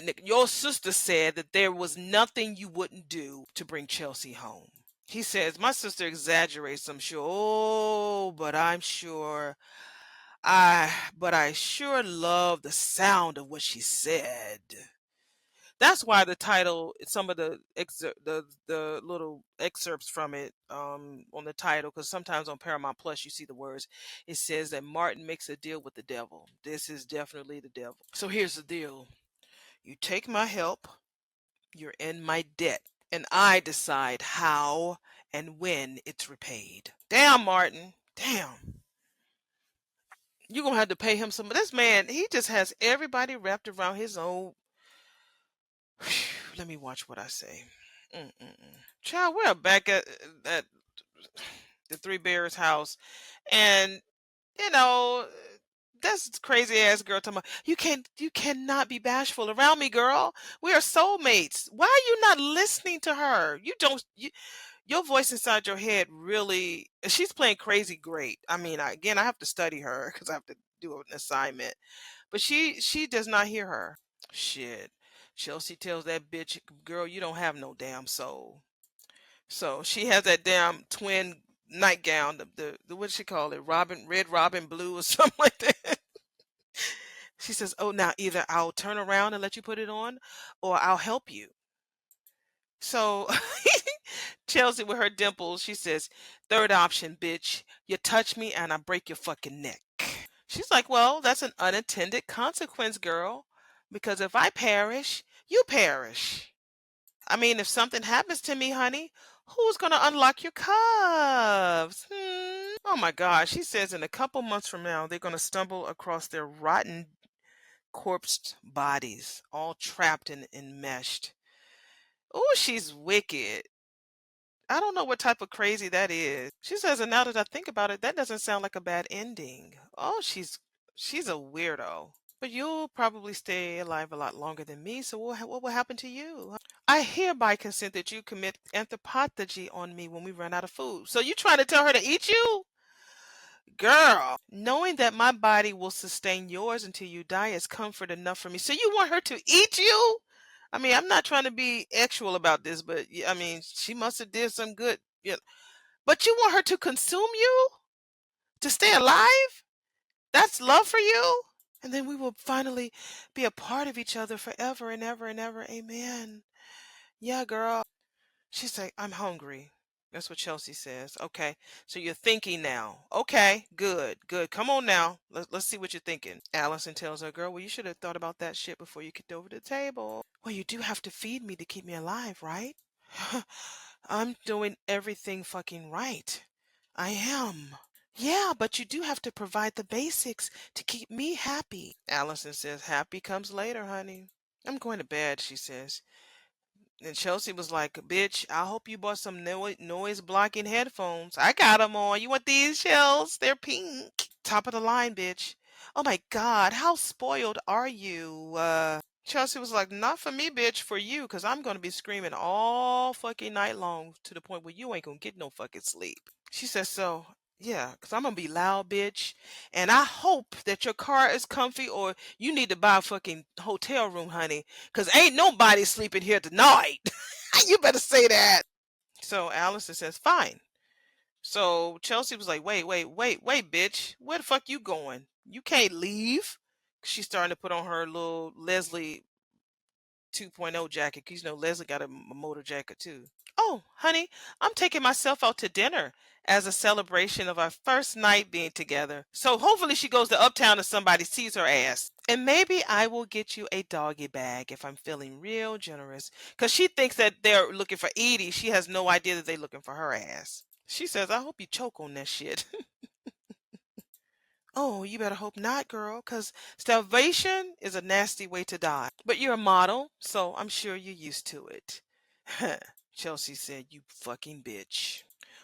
Nick. Your sister said that there was nothing you wouldn't do to bring Chelsea home. He says, my sister exaggerates, I'm sure. Oh, but I sure love the sound of what she said. That's why the title, some of the little excerpts from it on the title, because sometimes on Paramount Plus you see the words. It says that Martin makes a deal with the devil. This is definitely the devil. So here's the deal: you take my help, you're in my debt, and I decide how and when it's repaid. Damn, Martin. Damn. You're gonna have to pay him some. This man, he just has everybody wrapped around his own. Let me watch what I say. Mm-mm-mm. Child, we're back at the Three Bears house, and you know that's crazy ass girl talking about you cannot be bashful around me, girl. We are soulmates. Why are you not listening to her? Your voice inside your head really. She's playing crazy great. I mean, again, I have to study her because I have to do an assignment, but she does not hear her. Shit. Chelsea tells that bitch, girl, you don't have no damn soul. So she has that damn twin nightgown, the what does she call it? Red Robin blue or something like that. She says, oh, now either I'll turn around and let you put it on or I'll help you. So Chelsea with her dimples, she says, third option, bitch. You touch me and I break your fucking neck. She's like, well, that's an unintended consequence, girl. Because if I perish, you perish. I mean, if something happens to me, honey, who's going to unlock your cuffs? Oh my gosh. She says in a couple months from now, they're going to stumble across their rotten, corpsed bodies, all trapped and enmeshed. Oh, she's wicked. I don't know what type of crazy that is. She says, and now that I think about it, that doesn't sound like a bad ending. Oh, she's a weirdo. But you'll probably stay alive a lot longer than me, so what will happen to you? I hereby consent that you commit anthropophagy on me when we run out of food. So you trying to tell her to eat you? Girl, knowing that my body will sustain yours until you die is comfort enough for me. So you want her to eat you? I mean, I'm not trying to be actual about this, but I mean, she must have did some good. But you want her to consume you to stay alive? That's love for you? And then we will finally be a part of each other forever and ever and ever. Amen. Yeah, girl. She's like, I'm hungry. That's what Chelsea says. Okay. So you're thinking now. Okay. Good. Good. Come on now. Let's see what you're thinking. Allison tells her, girl, well, you should have thought about that shit before you kicked over the table. Well, you do have to feed me to keep me alive, right? I'm doing everything fucking right. I am. Yeah, but you do have to provide the basics to keep me happy. Allison says, happy comes later, honey. I'm going to bed, she says. And Chelsea was like, bitch, I hope you bought some noise blocking headphones. I got them on. You want these, Chels? They're pink. Top of the line, bitch. Oh my God, how spoiled are you? Chelsea was like, not for me, bitch, for you, because I'm going to be screaming all fucking night long to the point where you ain't going to get no fucking sleep. She says, so, yeah, because I'm going to be loud, bitch. And I hope that your car is comfy or you need to buy a fucking hotel room, honey, because ain't nobody sleeping here tonight. You better say that. So Allison says, fine. So Chelsea was like, wait, bitch. Where the fuck you going? You can't leave. She's starting to put on her little Leslie 2.0 jacket because you know Leslie got a motor jacket too. Oh, honey, I'm taking myself out to dinner as a celebration of our first night being together. So hopefully she goes to Uptown and somebody sees her ass. And maybe I will get you a doggy bag if I'm feeling real generous. Because she thinks that they're looking for Edie. She has no idea that they're looking for her ass. She says, I hope you choke on that shit. Oh, you better hope not, girl, because starvation is a nasty way to die. But you're a model, so I'm sure you're used to it. Chelsea said, you fucking bitch.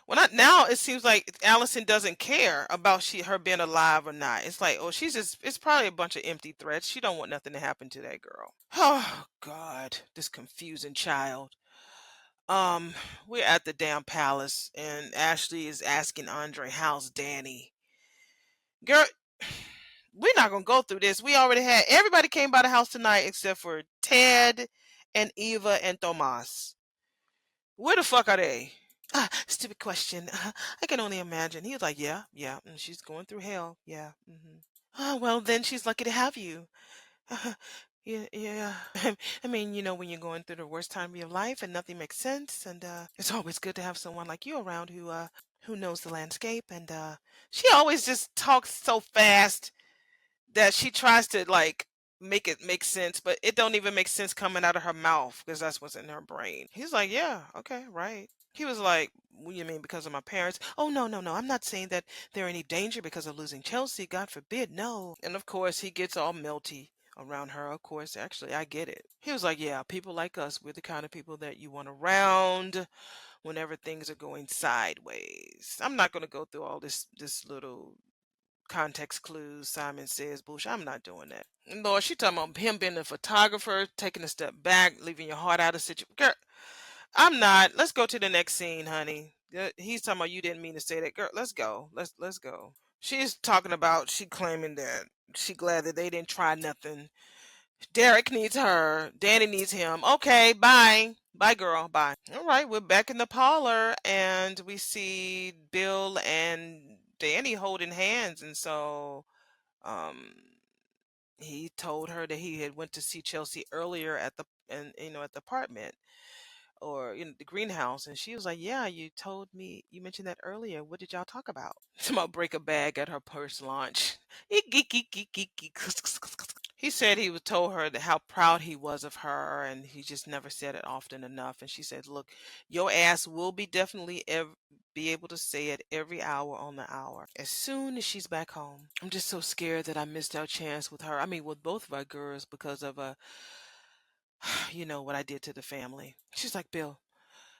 Well, not now. It seems like Allison doesn't care about her being alive or not. It's like, oh, it's probably a bunch of empty threats. She don't want nothing to happen to that girl. Oh, God, this confusing child. We're at the damn palace, and Ashley is asking Andre, how's Danny? Girl, we're not gonna go through this. We already had everybody came by the house tonight except for Ted and Eva and Tomas. Where the fuck are they? Ah, stupid question. I can only imagine. He was like, yeah, and she's going through hell. Yeah. Oh, well, then she's lucky to have you. Yeah, yeah. I mean, you know, when you're going through the worst time of your life and nothing makes sense, and it's always good to have someone like you around who knows the landscape. And she always just talks so fast that she tries to like make it make sense, but it don't even make sense coming out of her mouth because that's what's in her brain. He's like, yeah, okay, right. He was like, what do you mean because of my parents? Oh, no. I'm not saying that they're any danger because of losing Chelsea. God forbid, no. And of course, he gets all melty around her. Of course, actually, I get it. He was like, yeah, people like us, we're the kind of people that you want around whenever things are going sideways. I'm not going to go through all this little context clues, Simon Says bullshit. I'm not doing that. Lord, she talking about him being a photographer, taking a step back, leaving your heart out of situation. Girl, I'm not. Let's go to the next scene, honey. He's talking about you didn't mean to say that. Girl, let's go. Let's go. She's talking about she claiming that she glad that they didn't try nothing. Derek needs her. Danny needs him. Okay, bye. Bye, girl. Bye. All right, we're back in the parlor and we see Bill and Danny holding hands. And so um he told her that he had went to see Chelsea earlier at the and at the apartment or the greenhouse, and she was like, yeah, you told me, you mentioned that earlier. What did y'all talk about? About break a bag at her purse launch. He said he was told her that how proud he was of her, and he just never said it often enough. And she said, "Look, your ass will be definitely be able to say it every hour on the hour as soon as she's back home. I'm just so scared that I missed our chance with her. I mean, with both of our girls because of what I did to the family." She's like, "Bill."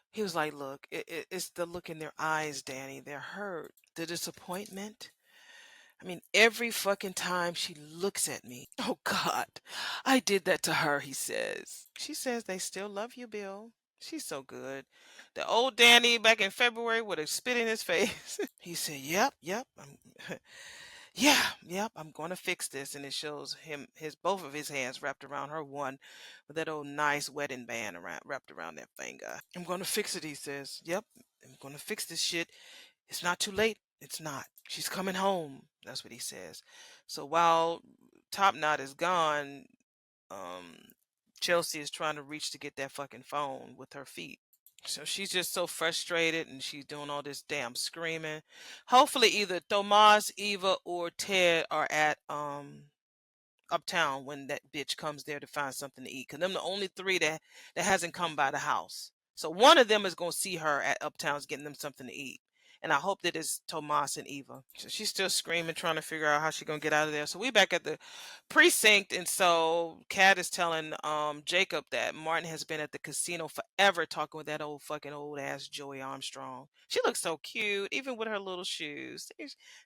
He was like, "Look, it's the look in their eyes, Danny. They're hurt, the disappointment." I mean, every fucking time she looks at me. Oh God, I did that to her, he says. She says they still love you, Bill. She's so good. The old Danny back in February would have spit in his face. He said, yep, yep, I'm going to fix this. And it shows him both of his hands wrapped around her one with that old nice wedding band wrapped around that finger. I'm going to fix it, he says. Yep, I'm going to fix this shit. It's not too late. It's not. She's coming home. That's what he says. So while Top Knot is gone, um, Chelsea is trying to reach to get that fucking phone with her feet. So she's just so frustrated and she's doing all this damn screaming. Hopefully either Tomas, Eva, or Ted are at Uptown when that bitch comes there to find something to eat. Cause them the only three that hasn't come by the house. So one of them is going to see her at Uptown's getting them something to eat. And I hope that it's Tomas and Eva. So she's still screaming, trying to figure out how she's gonna get out of there. So we back at the precinct, and so Kat is telling Jacob that Martin has been at the casino forever, talking with that old fucking old ass Joey Armstrong. She looks so cute, even with her little shoes.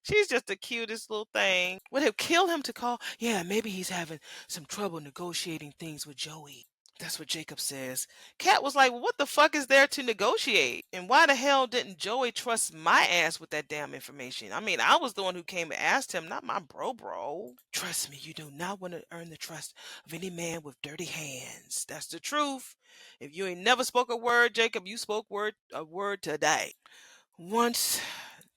She's just the cutest little thing. Would it kill him to call? Yeah, maybe he's having some trouble negotiating things with Joey. That's what Jacob says. Kat was like, well, what the fuck is there to negotiate? And why the hell didn't Joey trust my ass with that damn information? I mean, I was the one who came and asked him, not my bro. Trust me, you do not want to earn the trust of any man with dirty hands. That's the truth. If you ain't never spoke a word, Jacob, you spoke a word today. Once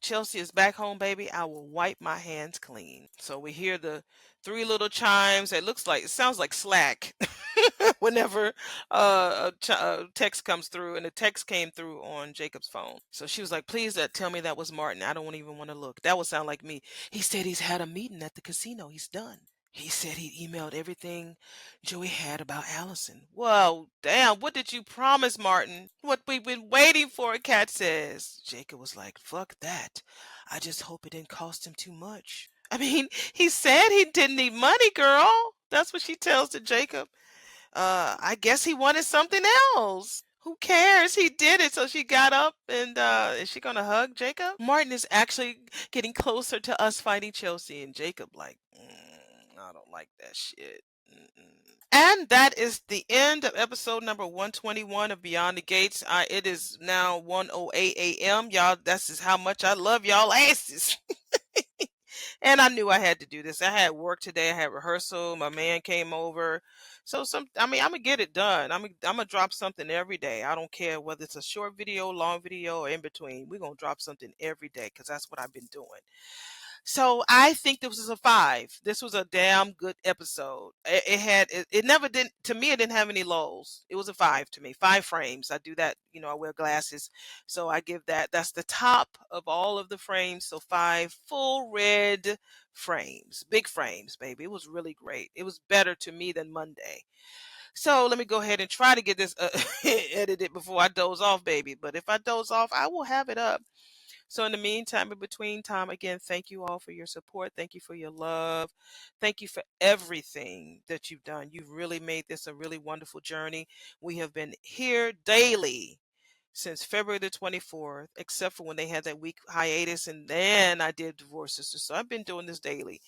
Chelsea is back home, baby, I will wipe my hands clean. So we hear the three little chimes. It sounds like Slack. Whenever a text comes through, and the text came through on Jacob's phone. So she was like, please tell me that was Martin. I don't even want to look. That would sound like me. He said he's had a meeting at the casino. He's done. He said he emailed everything Joey had about Allison. Well, damn, what did you promise, Martin? What we've been waiting for, Kat says. Jacob was like, fuck that. I just hope it didn't cost him too much. I mean, he said he didn't need money, girl. That's what she tells to Jacob. I guess he wanted something else. Who cares? He did it. So she got up, and is she gonna hug Jacob? Martin is actually getting closer to us fighting Chelsea, and Jacob like, I don't like that shit. And that is the end of episode number 121 of Beyond the Gates. It is now 1:08 a.m. Y'all, that's just how much I love y'all asses. And I knew I had to do this. I had work today. I had rehearsal. My man came over. So I'm gonna get it done. I'm gonna drop something every day. I don't care whether it's a short video, long video, or in between. We're gonna drop something every day because that's what I've been doing. So I think this was a 5. This was a damn good episode. It never did to me. It didn't have any lows. It was a 5 to me. 5 frames. I do that. I wear glasses, so I give that. That's the top of all of the frames. So 5 full red frames, big frames, baby. It was really great. It was better to me than Monday. So let me go ahead and try to get this edited before I doze off, baby. But if I doze off, I will have it up. So in the meantime, in between time, again, thank you all for your support. Thank you for your love. Thank you for everything that you've done. You've really made this a really wonderful journey. We have been here daily since February the 24th, except for when they had that week hiatus, and then I did Divorce Sisters. So I've been doing this daily.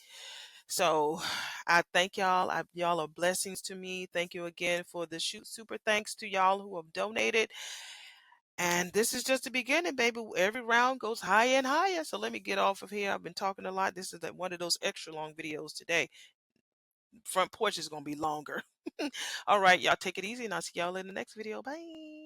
So I thank y'all. Y'all are blessings to me. Thank you again for the super thanks to y'all who have donated. And this is just the beginning, baby. Every round goes higher and higher. So let me get off of here. I've been talking a lot. This is one of those extra long videos today. Front porch is going to be longer. All right, y'all take it easy, and I'll see y'all in the next video. Bye.